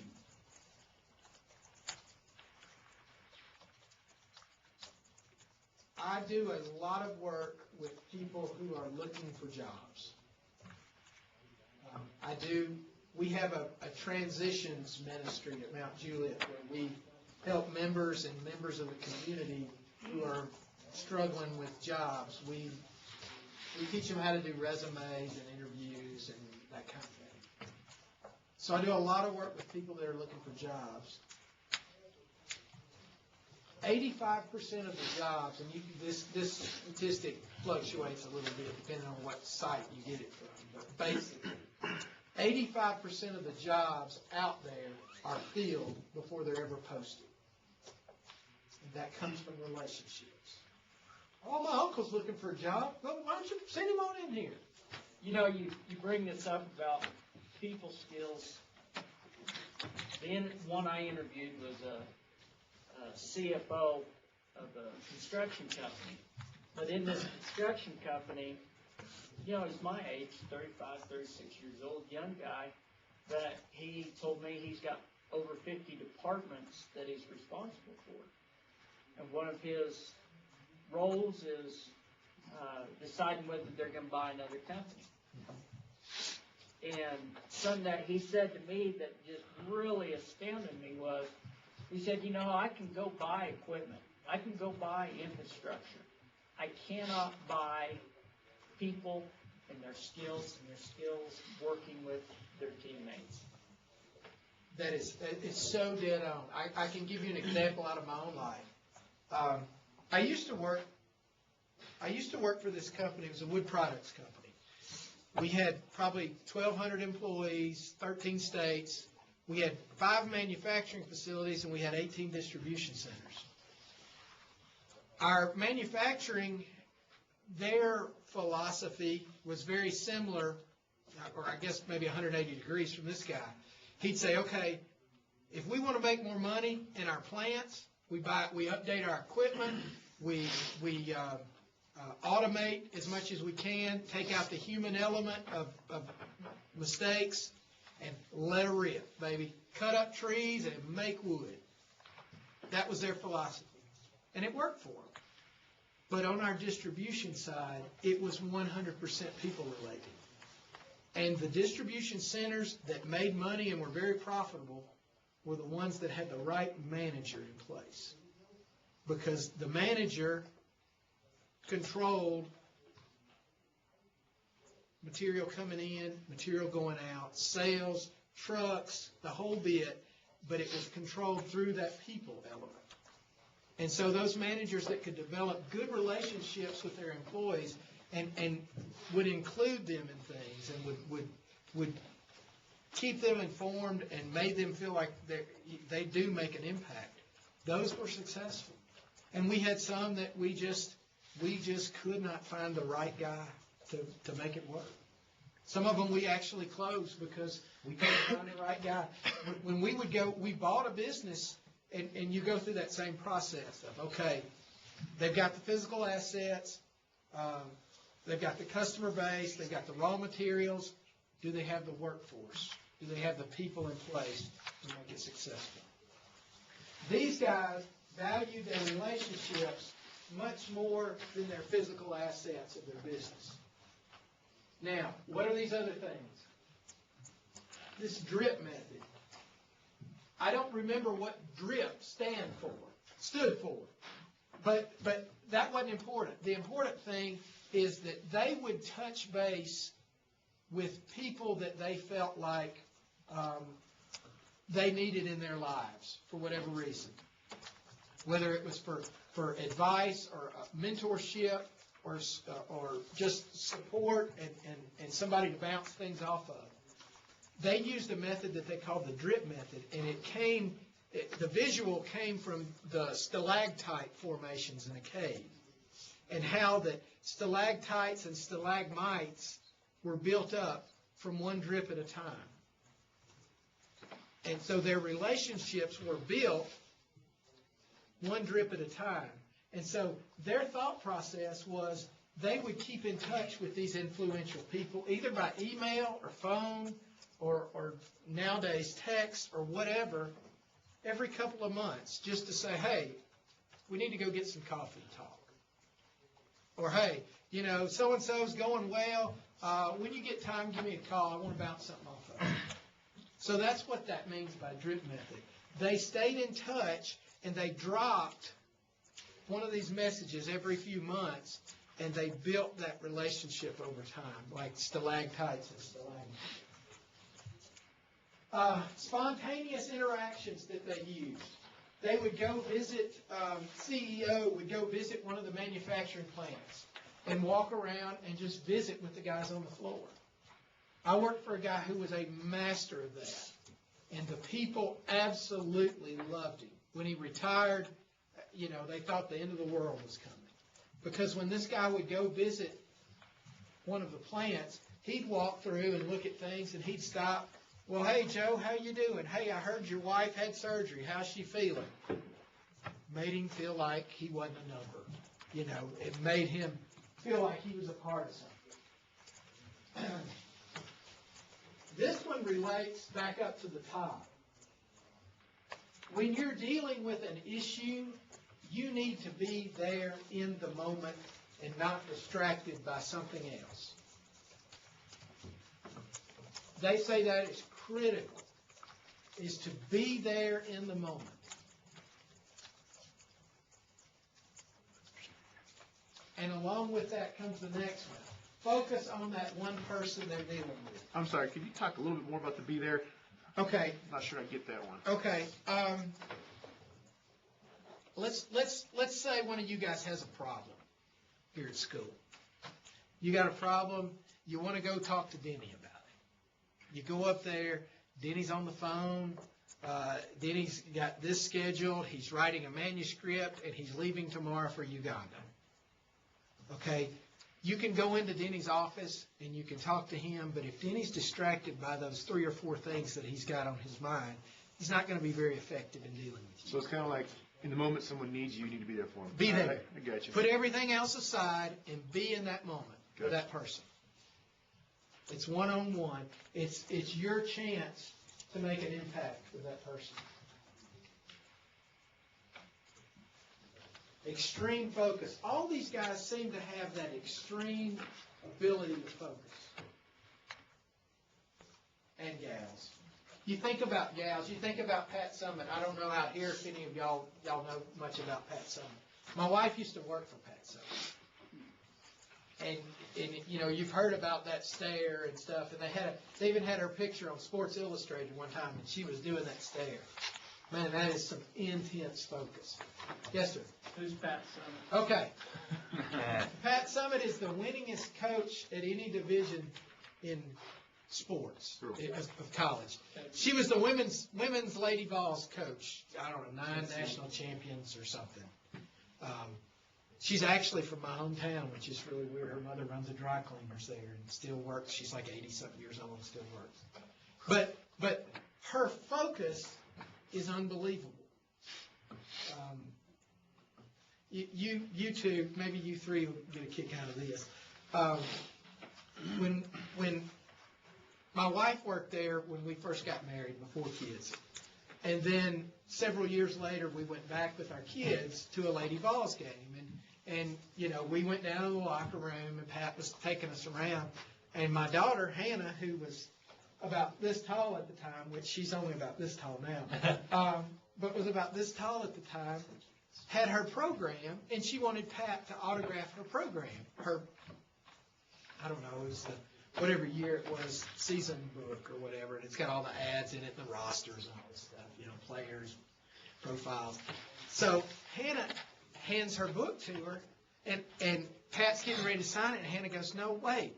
I do a lot of work with people who are looking for jobs. We have a transitions ministry at Mount Juliet where we help members and members of the community who are struggling with jobs. We teach them how to do resumes and interviews and that kind of thing. So I do a lot of work with people that are looking for jobs. 85% of the jobs, and this statistic fluctuates a little bit depending on what site you get it from, but basically, 85% of the jobs out there are filled before they're ever posted. And that comes from relationships. Oh, my uncle's looking for a job. Well, why don't you send him on in here? You bring this up about people skills. The one I interviewed was a CFO of a construction company. But in this construction company, he's my age, 35, 36 years old, young guy, but he told me he's got over 50 departments that he's responsible for. And one of his roles is deciding whether they're going to buy another company. And something that he said to me that just really astounded me was, he said, I can go buy equipment. I can go buy infrastructure. I cannot buy people and their skills working with their teammates. It's so dead on. I can give you an example out of my own life. I used to work for this company. It was a wood products company. We had probably 1,200 employees, 13 states, We had 5 manufacturing facilities and we had 18 distribution centers. Our manufacturing, their philosophy was very similar, or I guess maybe 180 degrees from this guy. He'd say, okay, if we want to make more money in our plants, we update our equipment, we automate as much as we can, take out the human element of mistakes, and let her rip, baby. Cut up trees and make wood. That was their philosophy. And it worked for them. But on our distribution side, it was 100% people related. And the distribution centers that made money and were very profitable were the ones that had the right manager in place. Because the manager controlled material coming in, material going out, sales, trucks, the whole bit, but it was controlled through that people element. And so those managers that could develop good relationships with their employees and would include them in things and would keep them informed and made them feel like they do make an impact, those were successful. And we had some that we just could not find the right guy to make it work. Some of them we actually closed because we couldn't find the right guy. When we would go, we bought a business, and you go through that same process of, okay, they've got the physical assets, they've got the customer base, they've got the raw materials. Do they have the workforce? Do they have the people in place to make it successful? These guys value their relationships much more than their physical assets of their business. Now, what are these other things? This DRIP method. I don't remember what DRIP stood for, but that wasn't important. The important thing is that they would touch base with people that they felt like they needed in their lives for whatever reason, whether it was for advice or mentorship or just support and somebody to bounce things off of. They used a method that they called the DRIP method, and the visual came from the stalactite formations in a cave, and how the stalactites and stalagmites were built up from one drip at a time. And so their relationships were built one drip at a time. And so their thought process was they would keep in touch with these influential people, either by email or phone or nowadays text or whatever, every couple of months, just to say, hey, we need to go get some coffee and talk. Or, hey, so-and-so's going well. When you get time, give me a call. I want to bounce something off of you. So that's what that means by drip method. They stayed in touch, and they dropped one of these messages every few months, and they built that relationship over time, like stalactites and stalagmites. Spontaneous interactions that they used. They would go visit, CEO would go visit one of the manufacturing plants and walk around and just visit with the guys on the floor. I worked for a guy who was a master of that, and the people absolutely loved him. When he retired, they thought the end of the world was coming. Because when this guy would go visit one of the plants, he'd walk through and look at things, and he'd stop. Well, hey, Joe, how you doing? Hey, I heard your wife had surgery. How's she feeling? Made him feel like he wasn't a number. It made him feel like he was a part of something. This one relates back up to the top. When you're dealing with an issue, you need to be there in the moment and not distracted by something else. They say that is critical, is to be there in the moment. And along with that comes the next one. Focus on that one person they're dealing with. I'm sorry, could you talk a little bit more about the be there? Okay. I'm not sure I get that one. Okay. Let's say one of you guys has a problem here at school. You got a problem. You want to go talk to Denny about it. You go up there. Denny's on the phone. Denny's got this scheduled. He's writing a manuscript, and he's leaving tomorrow for Uganda. Okay? You can go into Denny's office, and you can talk to him, but if Denny's distracted by those 3 or 4 things that he's got on his mind, he's not going to be very effective in dealing with you. So it's kind of like, in the moment someone needs you, you need to be there for them. Be there. I got you. Put everything else aside and be in that moment with that person. It's one-on-one. It's your chance to make an impact with that person. Extreme focus. All these guys seem to have that extreme ability to focus. And gals. You think about gals, you think about Pat Summitt. I don't know out here if any of y'all know much about Pat Summitt. My wife used to work for Pat Summitt. And you know, you've heard about that stare and stuff, and they even had her picture on Sports Illustrated one time, and she was doing that stare. Man, that is some intense focus. Yes, sir. Who's Pat Summitt? Okay. Pat Summitt is the winningest coach at any division in sports of college. She was the women's Lady Vols coach. I don't know, 9 national champions or something. She's actually from my hometown, which is really weird. Her mother runs a dry cleaners there and still works. She's like 80-something years old and still works. But her focus is unbelievable. You two, maybe you three will get a kick out of this. When my wife worked there when we first got married, before kids. And then several years later, we went back with our kids to a Lady Vols game. And you know, we went down to the locker room, and Pat was taking us around. And my daughter, Hannah, who was about this tall at the time, which she's only about this tall now, but was about this tall at the time, had her program, and she wanted Pat to autograph her program. Her, I don't know, it was whatever year it was, season book or whatever, and it's got all the ads in it, the rosters and all this stuff, you know, players, profiles. So Hannah hands her book to her, and Pat's getting ready to sign it, and Hannah goes, "No, wait,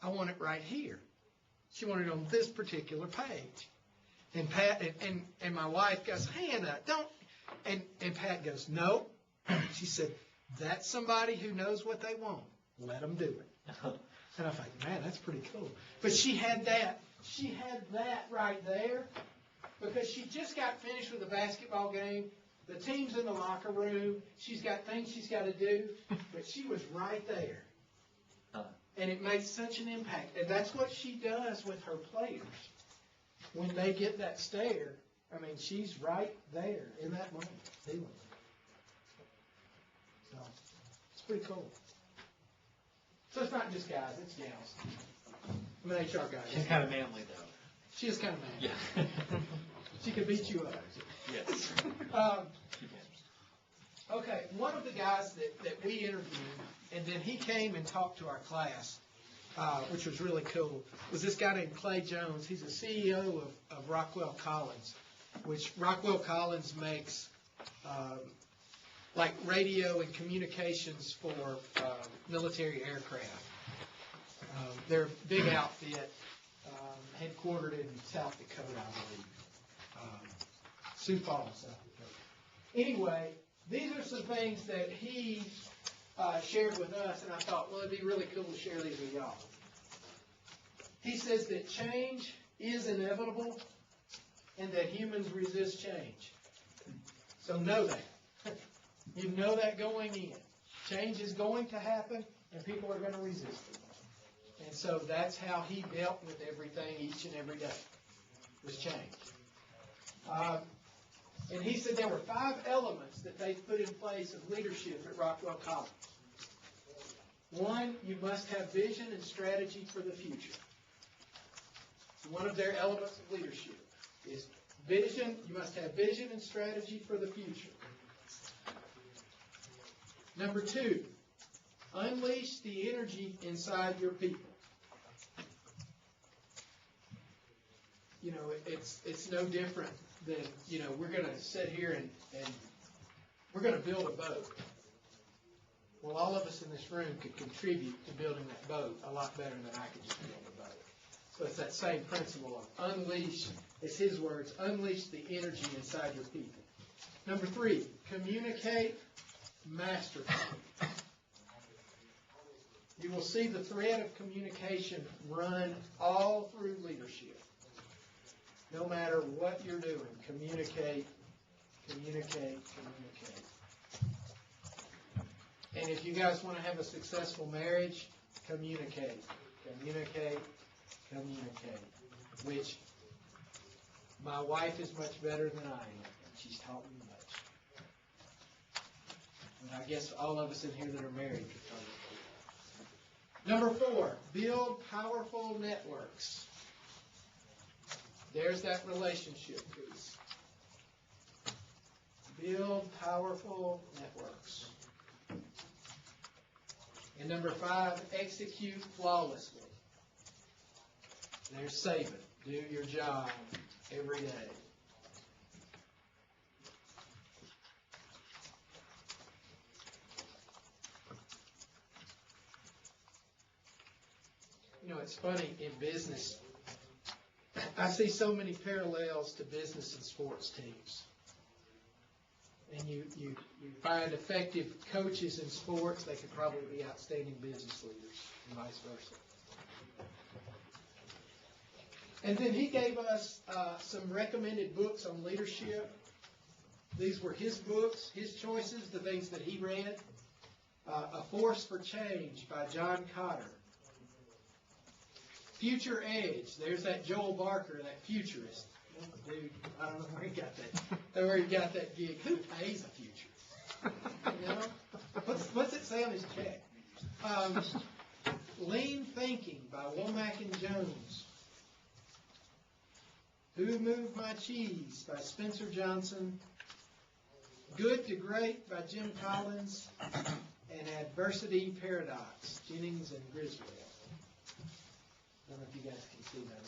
I want it right here." She wanted it on this particular page. And Pat and my wife goes, "Hannah, don't," and Pat goes, "No." She said, "That's somebody who knows what they want. Let them do it." And I thought, man, that's pretty cool. But she had that right there because she just got finished with a basketball game. The team's in the locker room. She's got things she's got to do, but she was right there. And it made such an impact. And that's what she does with her players. When they get that stare, I mean, she's right there in that moment dealing with it. So, it's pretty cool. So it's not just guys, it's gals. I'm an HR guy. She's kind of manly, though. She is kind of manly. Yeah. She could beat you up. Yes. Okay, one of the guys that we interviewed, and then he came and talked to our class, which was really cool, was this guy named Clay Jones. He's the CEO of Rockwell Collins, which Rockwell Collins makes like radio and communications for military aircraft. They're a big outfit, headquartered in South Dakota, I believe. Sioux Falls, South Dakota. Anyway, these are some things that he shared with us, and I thought, well, it'd be really cool to share these with y'all. He says that change is inevitable and that humans resist change. So know that. You know that going in. Change is going to happen, and people are going to resist it. And so that's how he dealt with everything each and every day, was change. And he said there were 5 elements that they put in place of leadership at Rockwell College. 1, you must have vision and strategy for the future. One of their elements of leadership is vision. You must have vision and strategy for the future. Number 2, unleash the energy inside your people. You know, it's no different than, you know, we're going to sit here and we're going to build a boat. Well, all of us in this room could contribute to building that boat a lot better than I could just build a boat. So it's that same principle of unleash, it's his words, unleash the energy inside your people. Number 3, communicate masterfully. You will see the thread of communication run all through leadership. No matter what you're doing, communicate, communicate, communicate. And if you guys want to have a successful marriage, communicate, communicate, communicate. Which my wife is much better than I am. She's taught me much. And I guess all of us in here that are married could tell you. Number 4, build powerful networks. There's that relationship piece. Build powerful networks. And number 5, execute flawlessly. There's saving. Do your job every day. You know, it's funny in business, I see so many parallels to business and sports teams. And you find effective coaches in sports, they could probably be outstanding business leaders, and vice versa. And then he gave us some recommended books on leadership. These were his books, his choices, the things that he read. A Force for Change by John Cotter. Future Edge. There's that Joel Barker, that futurist. Dude, I don't know where he got that gig. Who pays a futurist? You know? What's it say on his check? Lean Thinking by Womack and Jones. Who Moved My Cheese by Spencer Johnson. Good to Great by Jim Collins. And Adversity Paradox, Jennings and Griswold. I don't know if you guys can see that.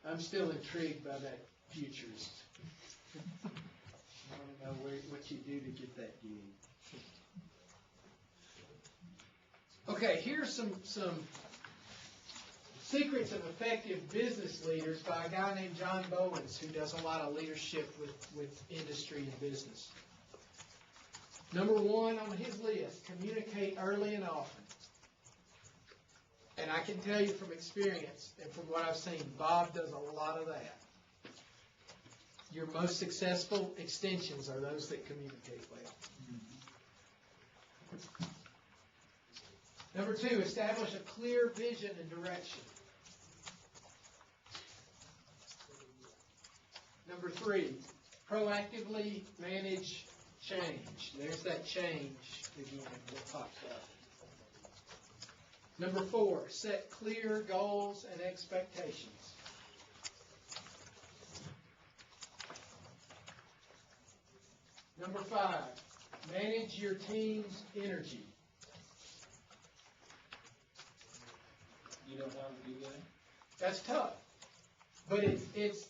I'm still intrigued by that futurist. I want to know what you do to get that gig. Okay, here's some secrets of effective business leaders by a guy named John Bowens, who does a lot of leadership with industry and business. Number 1 on his list, communicate early and often. And I can tell you from experience and from what I've seen, Bob does a lot of that. Your most successful extensions are those that communicate well. Number 2, establish a clear vision and direction. Number 3, proactively manage change. There's that change again that pops up. Number 4, set clear goals and expectations. Number 5, manage your team's energy. You know how to do that? That's tough. But it's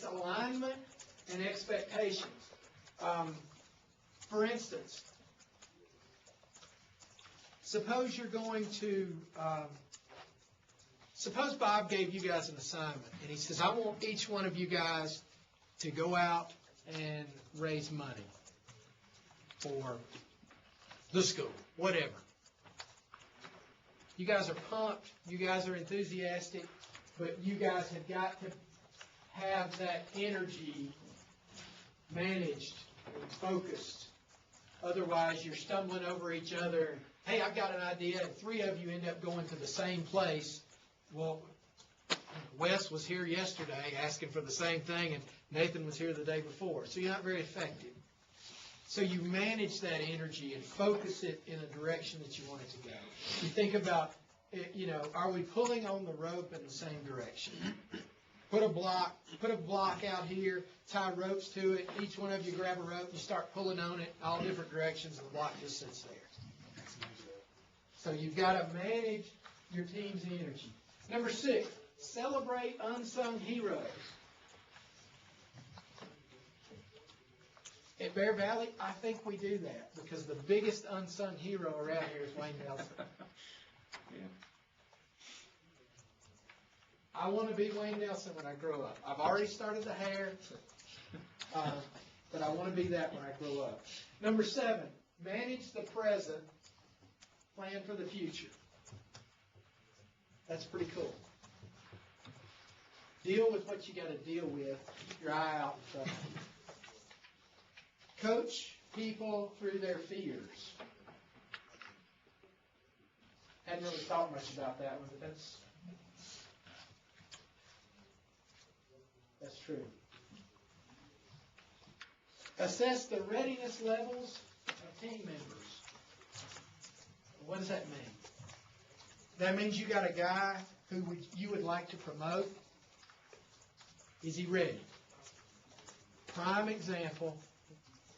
alignment and expectations. For instance, suppose you're going to, suppose Bob gave you guys an assignment, and he says, I want each one of you guys to go out and raise money for the school, whatever. You guys are pumped, you guys are enthusiastic, but you guys have got to have that energy managed and focused. Otherwise, you're stumbling over each other. Hey, I've got an idea, and 3 of you end up going to the same place. Well, Wes was here yesterday asking for the same thing, and Nathan was here the day before. So you're not very effective. So you manage that energy and focus it in a direction that you want it to go. You think about, are we pulling on the rope in the same direction? Put a block out here, tie ropes to it. Each one of you grab a rope, you start pulling on it all different directions, and the block just sits there. So you've got to manage your team's energy. Number 6, celebrate unsung heroes. At Bear Valley, I think we do that because the biggest unsung hero around here is Wayne Nelson. I want to be Wayne Nelson when I grow up. I've already started the hair, but I want to be that when I grow up. Number 7, manage the present, plan for the future. That's pretty cool. Deal with what you got to deal with. Keep your eye out in front. Coach people through their fears. Hadn't really thought much about that one, but that's true. Assess the readiness levels of team members. What does that mean? That means you got a guy who you would like to promote. Is he ready? Prime example,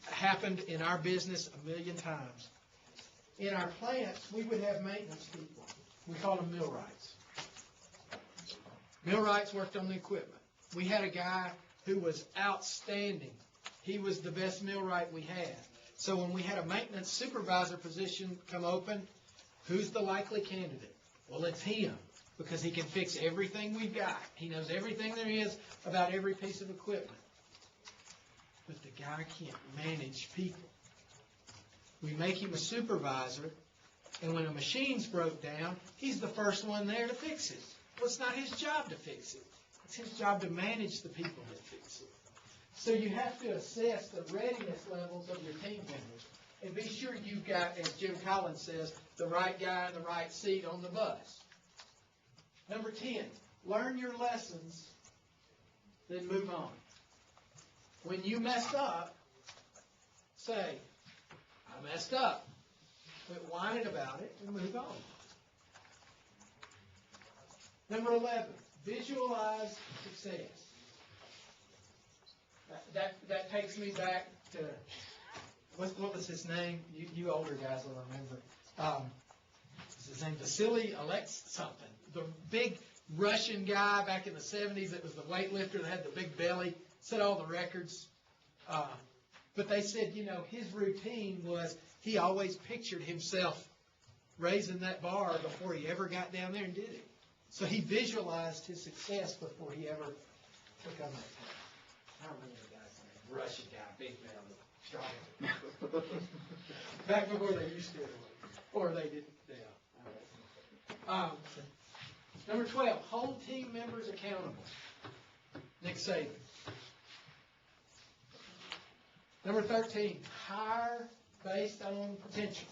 happened in our business a million times. In our plants, we would have maintenance people. We called them millwrights. Millwrights worked on the equipment. We had a guy who was outstanding. He was the best millwright we had. So when we had a maintenance supervisor position come open, who's the likely candidate? Well, it's him, because he can fix everything we've got. He knows everything there is about every piece of equipment. But the guy can't manage people. We make him a supervisor, and when a machine's broke down, he's the first one there to fix it. Well, it's not his job to fix it. It's his job to manage the people that fix it. So you have to assess the readiness levels of your team members and be sure you've got, as Jim Collins says, the right guy in the right seat on the bus. Number 10, learn your lessons, then move on. When you mess up, say, I messed up. Quit whining about it and move on. Number 11, visualize success. That takes me back to, what was his name? You older guys will remember. What's his name? Vasily Alex something. The big Russian guy back in the 70s that was the weightlifter that had the big belly, set all the records. But they said, his routine was he always pictured himself raising that bar before he ever got down there and did it. So he visualized his success before he ever took on that task. I don't remember the guy's name. Russian guy, big belly, strong. Back before they used to, or they didn't. Yeah. Number 12, hold team members accountable. Nick Saban. Number 13, hire based on potential.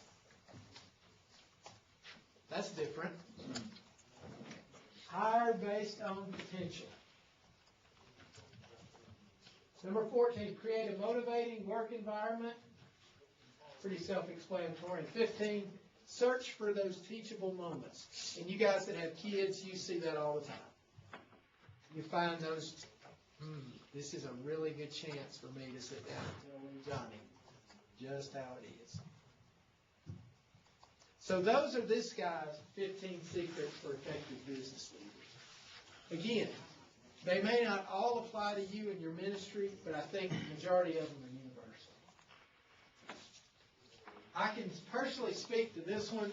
That's different. Hire based on potential. Number 14, create a motivating work environment. Pretty self-explanatory. And 15, search for those teachable moments. And you guys that have kids, you see that all the time. You find those, this is a really good chance for me to sit down and tell Johnny just how it is. So those are this guy's 15 secrets for effective business leaders. Again, they may not all apply to you and your ministry, but I think the majority of them are universal. I can personally speak to this one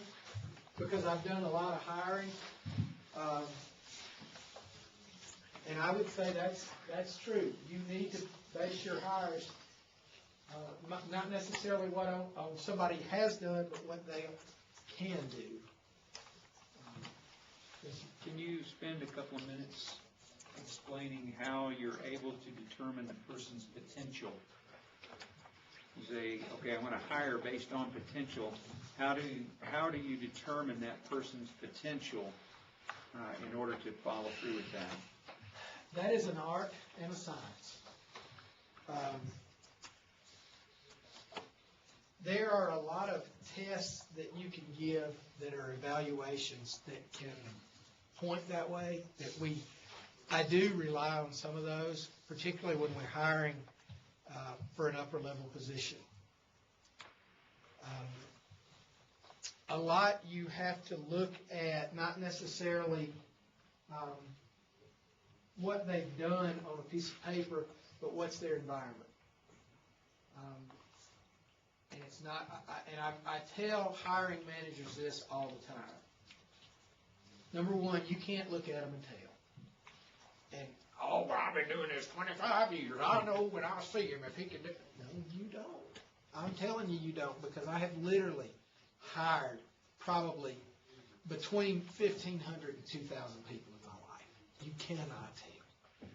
because I've done a lot of hiring. And I would say that's true. You need to base your hires not necessarily what somebody has done, but what they can do. Can you spend a couple of minutes explaining how you're able to determine the person's potential? You say, okay, I want to hire based on potential. How do you determine that person's potential in order to follow through with that? That is an art and a science. There are a lot of tests that you can give that are evaluations that can point that way. I do rely on some of those, particularly when we're hiring for an upper level position. A lot you have to look at, not necessarily what they've done on a piece of paper, but what's their environment. And it's not, I tell hiring managers this all the time. Number one, you can't look at them and tell. and, oh, well, I've been doing this 25 years. I know when I see him if he can do it. No, you don't. I'm telling you, you don't, because I have literally hired probably between 1,500 and 2,000 people in my life. You cannot tell.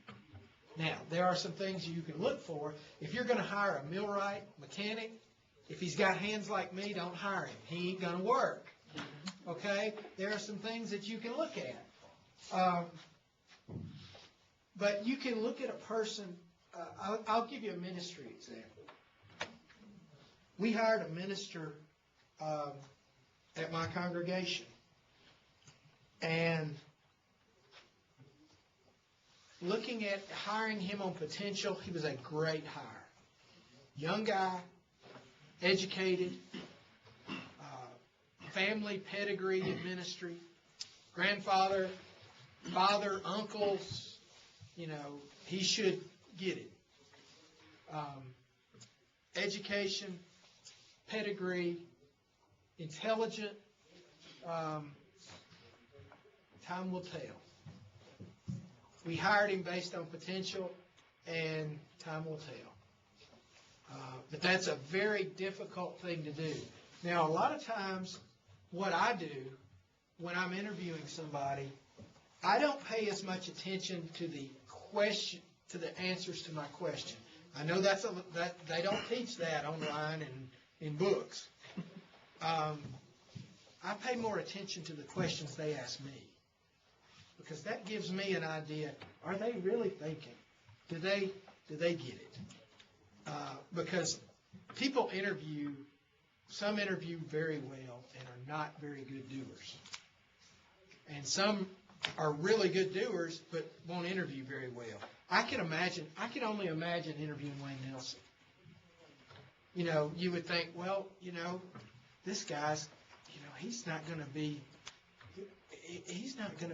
Now, there are some things you can look for. If you're going to hire a millwright mechanic, if he's got hands like me, don't hire him. He ain't going to work. Okay? There are some things that you can look at. But you can look at a person. I'll give you a ministry example. We hired a minister at my congregation. And looking at hiring him on potential, he was a great hire. Young guy, educated, family pedigree in ministry, grandfather, father, uncles, he should get it. Education, pedigree, intelligent, time will tell. We hired him based on potential, and time will tell. But that's a very difficult thing to do. Now, a lot of times, what I do when I'm interviewing somebody, I don't pay as much attention to the question, to the answers to my question. I know that they don't teach that online and in books. I pay more attention to the questions they ask me, because that gives me an idea. Are they really thinking? Do they get it? Because people some interview very well and are not very good doers. And some are really good doers but won't interview very well. I can only imagine interviewing Wayne Nelson. You would think, well, this guy's, he's not going to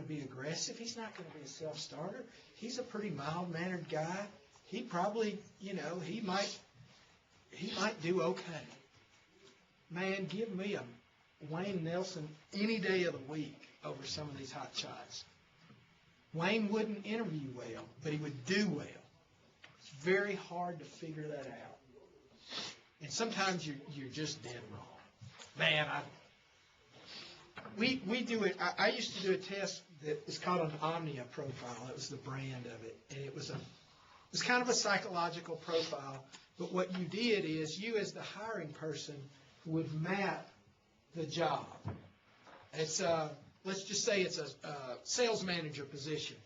be aggressive. He's not going to be a self-starter. He's a pretty mild-mannered guy. He probably, he might do okay. Man, give me a Wayne Nelson any day of the week over some of these hot shots. Wayne wouldn't interview well, but he would do well. It's very hard to figure that out. And sometimes you're just dead wrong. Man, we do it. I used to do a test that was called an Omnia Profile. That was the brand of it. And it was kind of a psychological profile. But what you did is you, as the hiring person, would map the job. It's let's just say it's a sales manager position.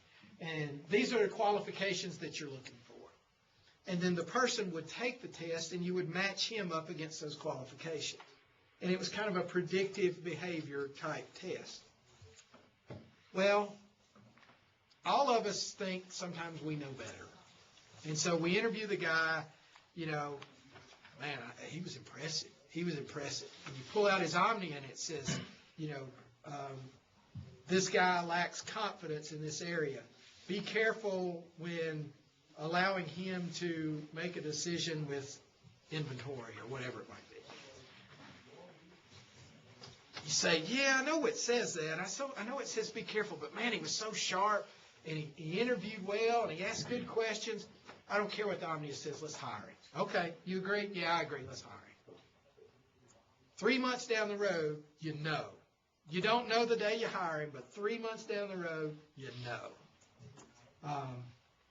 And these are the qualifications that you're looking for. And then the person would take the test, and you would match him up against those qualifications. And it was kind of a predictive behavior type test. Well, all of us think sometimes we know better. And so we interview the guy, man, he was impressive. He was impressive. And you pull out his Omnia, and it says, this guy lacks confidence in this area. Be careful when allowing him to make a decision with inventory or whatever it might be. You say, yeah, I know it says that. I know it says be careful, but man, he was so sharp, and he interviewed well, and he asked good questions. I don't care what the Omnia says. Let's hire him. Okay, you agree? Yeah, I agree. Let's hire him. 3 months down the road, you know. You don't know the day you hire him, but 3 months down the road, you know.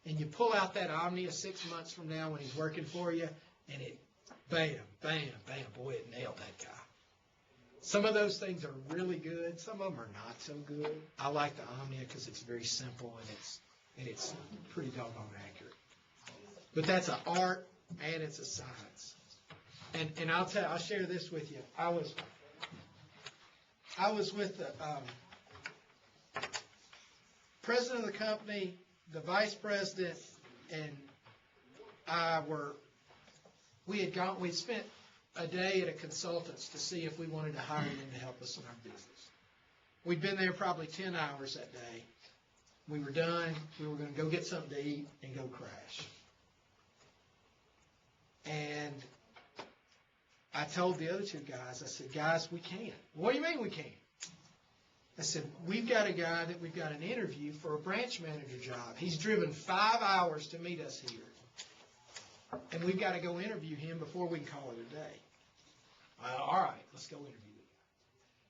And you pull out that Omnia 6 months from now when he's working for you, and it, bam, bam, bam, boy, it nailed that guy. Some of those things are really good. Some of them are not so good. I like the Omnia because it's very simple and it's pretty doggone accurate. But that's an art and it's a science. And I'll share this with you. I was with the president of the company, the vice president, and we'd spent a day at a consultant's to see if we wanted to hire them to help us in our business. We'd been there probably 10 hours that day. We were done. We were going to go get something to eat and go crash. And I told the other two guys, I said, guys, we can't. What do you mean we can't? I said, we've got a guy that we've got an interview for a branch manager job. He's driven 5 hours to meet us here. And we've got to go interview him before we can call it a day. All right, let's go interview the guy.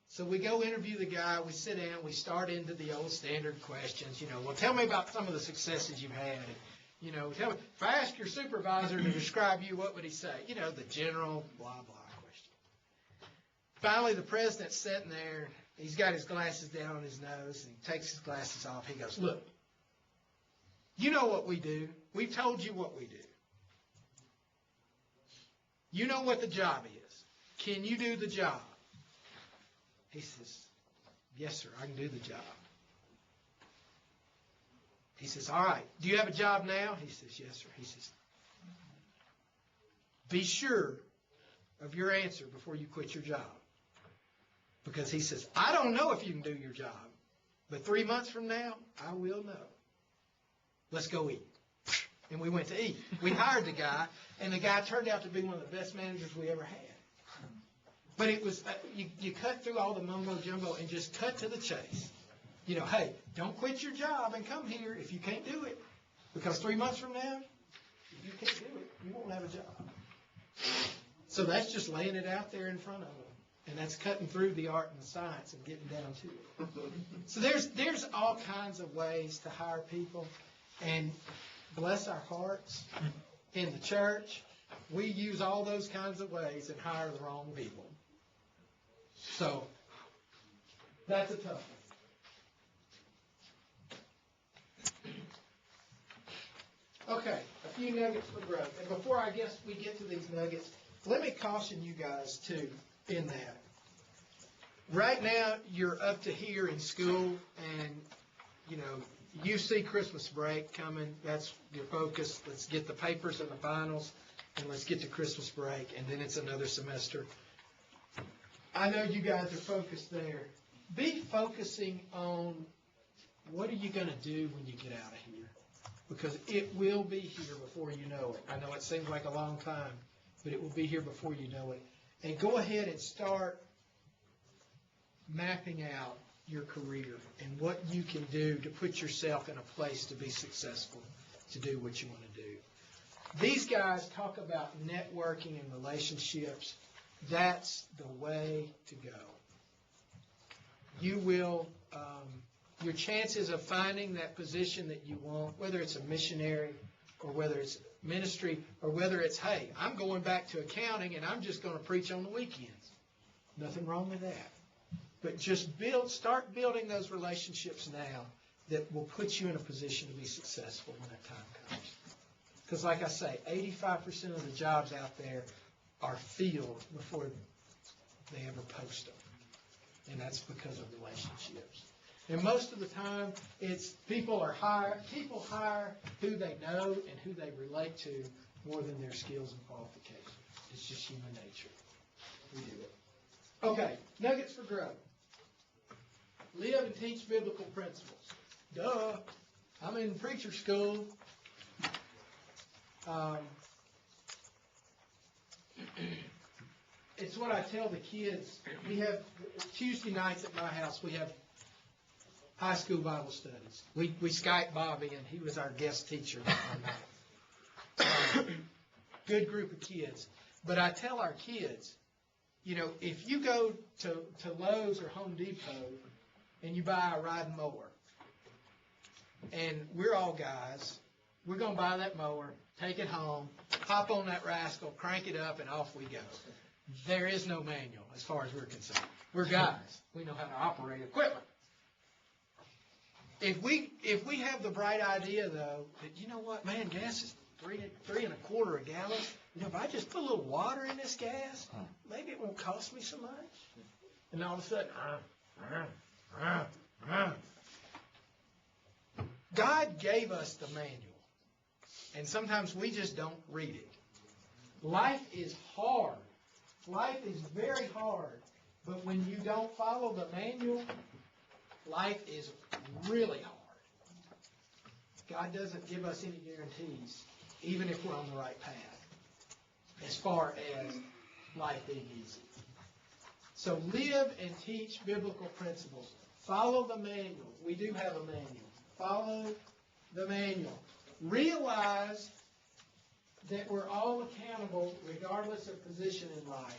So we go interview the guy, we sit down, we start into the old standard questions, well, tell me about some of the successes you've had. Tell me, if I ask your supervisor to describe you, what would he say? The general blah, blah question. Finally, the president's sitting there. He's got his glasses down on his nose, and he takes his glasses off. He goes, look, you know what we do. We've told you what we do. You know what the job is. Can you do the job? He says, yes, sir, I can do the job. He says, all right, do you have a job now? He says, yes, sir. He says, be sure of your answer before you quit your job. Because he says, I don't know if you can do your job, but 3 months from now, I will know. Let's go eat. And we went to eat. We hired the guy, and the guy turned out to be one of the best managers we ever had. But it was, you cut through all the mumbo-jumbo and just cut to the chase. Hey, don't quit your job and come here if you can't do it. Because 3 months from now, if you can't do it, you won't have a job. So that's just laying it out there in front of them. And that's cutting through the art and the science and getting down to it. So there's all kinds of ways to hire people. And bless our hearts, in the church, we use all those kinds of ways and hire the wrong people. So that's a tough one. Okay, a few nuggets for growth. And before I guess we get to these nuggets, let me caution you guys too in that. Right now, you're up to here in school, and you see Christmas break coming. That's your focus. Let's get the papers and the finals, and let's get to Christmas break, and then it's another semester. I know you guys are focused there. Be focusing on what are you going to do when you get out of here, because it will be here before you know it. I know it seems like a long time, but it will be here before you know it. And go ahead and start mapping out your career and what you can do to put yourself in a place to be successful, to do what you want to do. These guys talk about networking and relationships. That's the way to go. You will, your chances of finding that position that you want, whether it's a missionary or whether it's ministry or whether it's, hey, I'm going back to accounting and I'm just going to preach on the weekends. Nothing wrong with that. But just start building those relationships now that will put you in a position to be successful when that time comes. Because like I say, 85% of the jobs out there are filled before they ever post them. And that's because of relationships. And most of the time, it's people hire who they know and who they relate to more than their skills and qualifications. It's just human nature. We do it. Okay, nuggets for growth. Live and teach biblical principles. Duh. I'm in preacher school. It's what I tell the kids. We have Tuesday nights at my house. We have high school Bible studies. We Skype Bobby, and he was our guest teacher one night. Good group of kids. But I tell our kids, if you go to Lowe's or Home Depot and you buy a riding mower, and we're all guys, we're going to buy that mower, take it home, hop on that rascal, crank it up, and off we go. There is no manual as far as we're concerned. We're guys. We know how to operate equipment. If we have the bright idea, though, that, you know what, man, gas is $3.25 a gallon. If I just put a little water in this gas, maybe it won't cost me so much. And all of a sudden, God gave us the manual. And sometimes we just don't read it. Life is hard. Life is very hard. But when you don't follow the manual, life is really hard. God doesn't give us any guarantees, even if we're on the right path, as far as life being easy. So live and teach biblical principles. Follow the manual. We do have a manual. Follow the manual. Realize that we're all accountable regardless of position in life,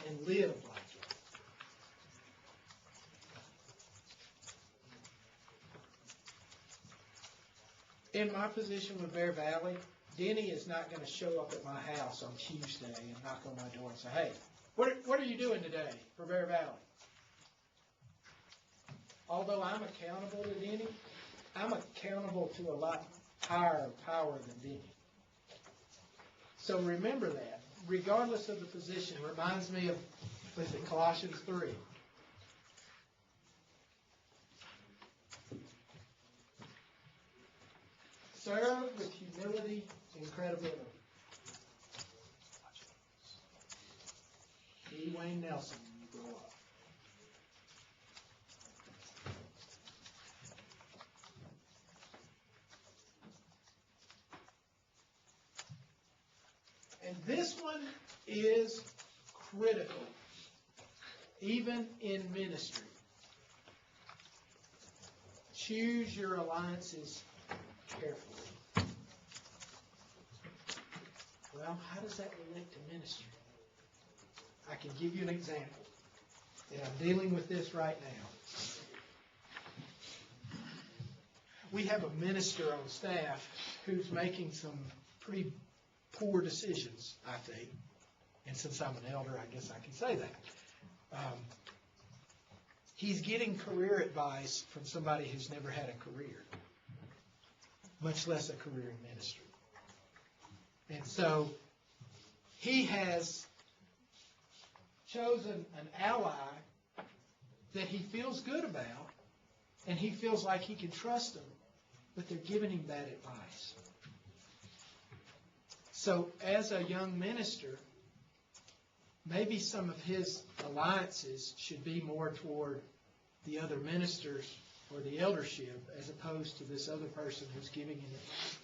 and live like it. In my position with Bear Valley, Denny is not going to show up at my house on Tuesday and knock on my door and say, hey, what are you doing today for Bear Valley? Although I'm accountable to Denny, I'm accountable to a lot higher power than Denny. So remember that, regardless of the position. Reminds me of, was it Colossians 3? Serve with humility and credibility. Be Wayne Nelson when you grow up. And this one is critical, even in ministry. Choose your alliances carefully. Well, how does that relate to ministry? I can give you an example. And I'm dealing with this right now. We have a minister on staff who's making some pretty poor decisions, I think. And since I'm an elder, I guess I can say that. He's getting career advice from somebody who's never had a career, much less a career in ministry. And so he has chosen an ally that he feels good about, and he feels like he can trust them, but they're giving him bad advice. So as a young minister, maybe some of his alliances should be more toward the other ministers or the eldership as opposed to this other person who's giving him advice.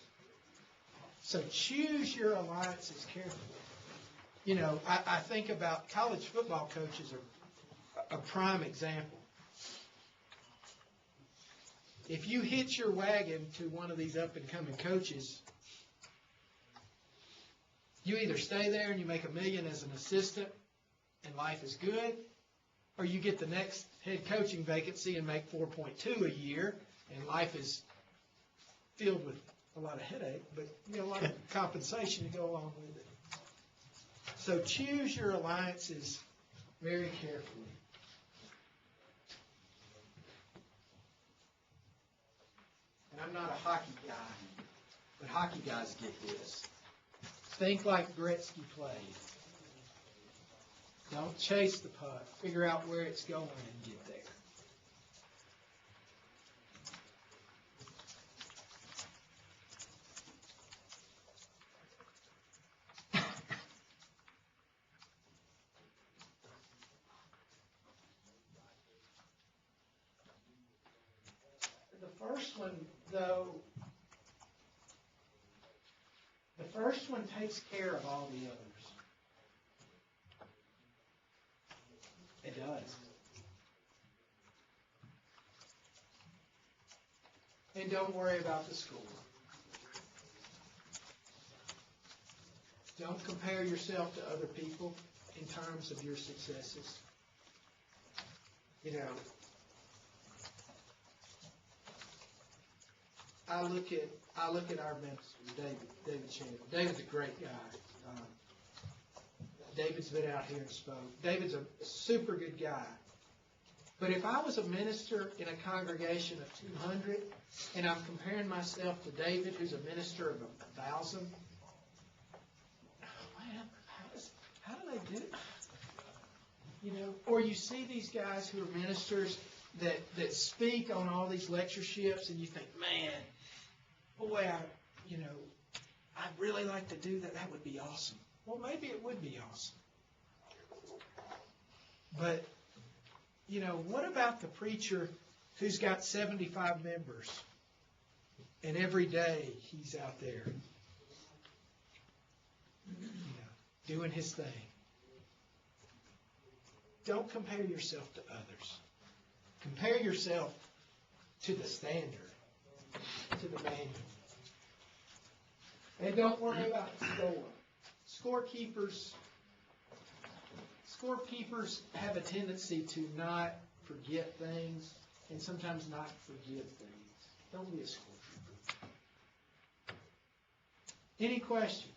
So choose your alliances carefully. You know, I think about college football coaches are a prime example. If you hitch your wagon to one of these up-and-coming coaches, you either stay there and you make $1 million as an assistant and life is good, or you get the next head coaching vacancy and make 4.2 a year and life is filled with a lot of headache, but you know, a lot of compensation to go along with it. So choose your alliances very carefully. And I'm not a hockey guy, but hockey guys get this. Think like Gretzky played. Don't chase the puck. Figure out where it's going and get there. The first one takes care of all the others. It does. And don't worry about the score. Don't compare yourself to other people in terms of your successes. You know, I look at our minister, David Chandler. David's a great guy. David's been out here and spoke. David's a super good guy. But if I was a minister in a congregation of 200 and I'm comparing myself to David, who's a minister of 1,000, man, how do they do it? You know, or you see these guys who are ministers that speak on all these lectureships, and you think, man, boy, I'd really like to do that. That would be awesome. Well, maybe it would be awesome. But, you know, what about the preacher who's got 75 members, and every day he's out there, doing his thing? Don't compare yourself to others. compare yourself to the standard, to the manual. And don't worry about the score. Scorekeepers have a tendency to not forget things and sometimes not forgive things. Don't be a scorekeeper. Any questions?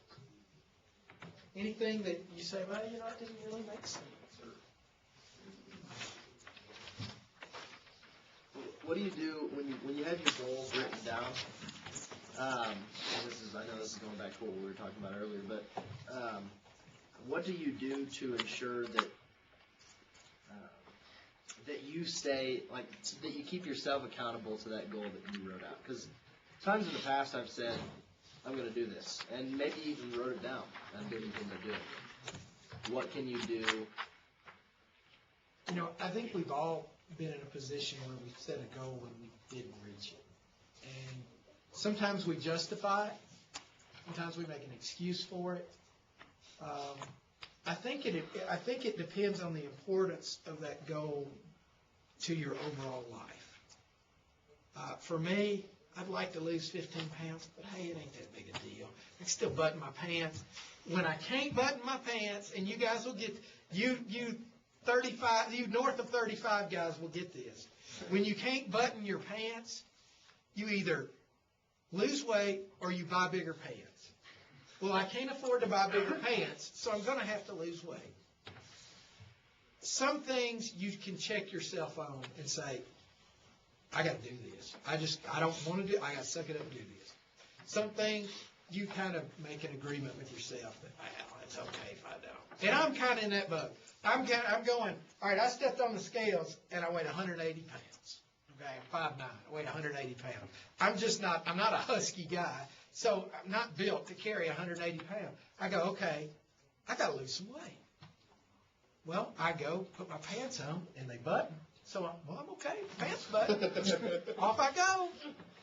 Anything that you say, well, you know, it didn't really make sense? What do you do when you have your goals written down? I know this is going back to what we were talking about earlier, but what do you do to ensure that that you stay that you keep yourself accountable to that goal that you wrote out? Because times in the past I've said I'm going to do this, and maybe even wrote it down and didn't intend to do it. What can you do? You know, I think we've all been in a position where we set a goal and we didn't reach it. And sometimes we justify it. Sometimes we make an excuse for it. I think it depends on the importance of that goal to your overall life. For me, I'd like to lose 15 pounds, but hey, it ain't that big a deal. I can still button my pants. When I can't button my pants, and you guys will get, you north of 35 guys will get this. When you can't button your pants, you either lose weight or you buy bigger pants. Well, I can't afford to buy bigger pants, so I'm going to have to lose weight. Some things you can check yourself on and say, I got to do this. I don't want to do it. I got to suck it up and do this. Some things you kind of make an agreement with yourself that, well, it's okay if I don't. And I'm kind of in that boat. I'm going, all right, I stepped on the scales and I weighed 180 pounds. Okay, I'm 5'9", I weighed 180 pounds. I'm not a husky guy, so I'm not built to carry 180 pounds. I go, okay, I got to lose some weight. Well, I go, put my pants on, and they button. So I'm okay, pants button. Off I go.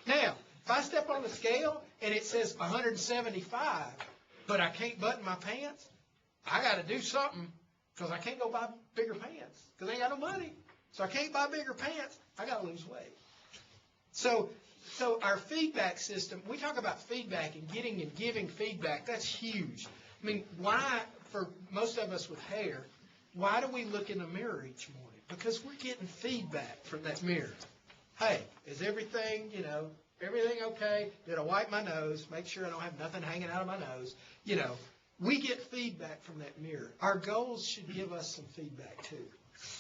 Now, if I step on the scale and it says 175, but I can't button my pants, I got to do something because I can't go buy bigger pants because I ain't got no money. So I can't buy bigger pants. I got to lose weight. So our feedback system, we talk about feedback and getting and giving feedback. That's huge. I mean, why, for most of us with hair, why do we look in the mirror each morning? Because we're getting feedback from that mirror. Hey, is everything, everything okay? Did I wipe my nose? Make sure I don't have nothing hanging out of my nose. We get feedback from that mirror. Our goals should give us some feedback too,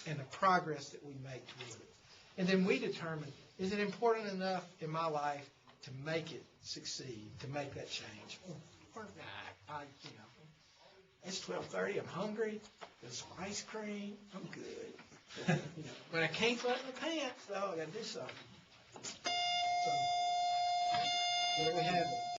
and the progress that we make toward it. And then we determine, is it important enough in my life to make it succeed, to make that change? Or nah, it's 12:30, I'm hungry, there's some ice cream, I'm good. When I can't button the pants, I got to do something. So, there we have it.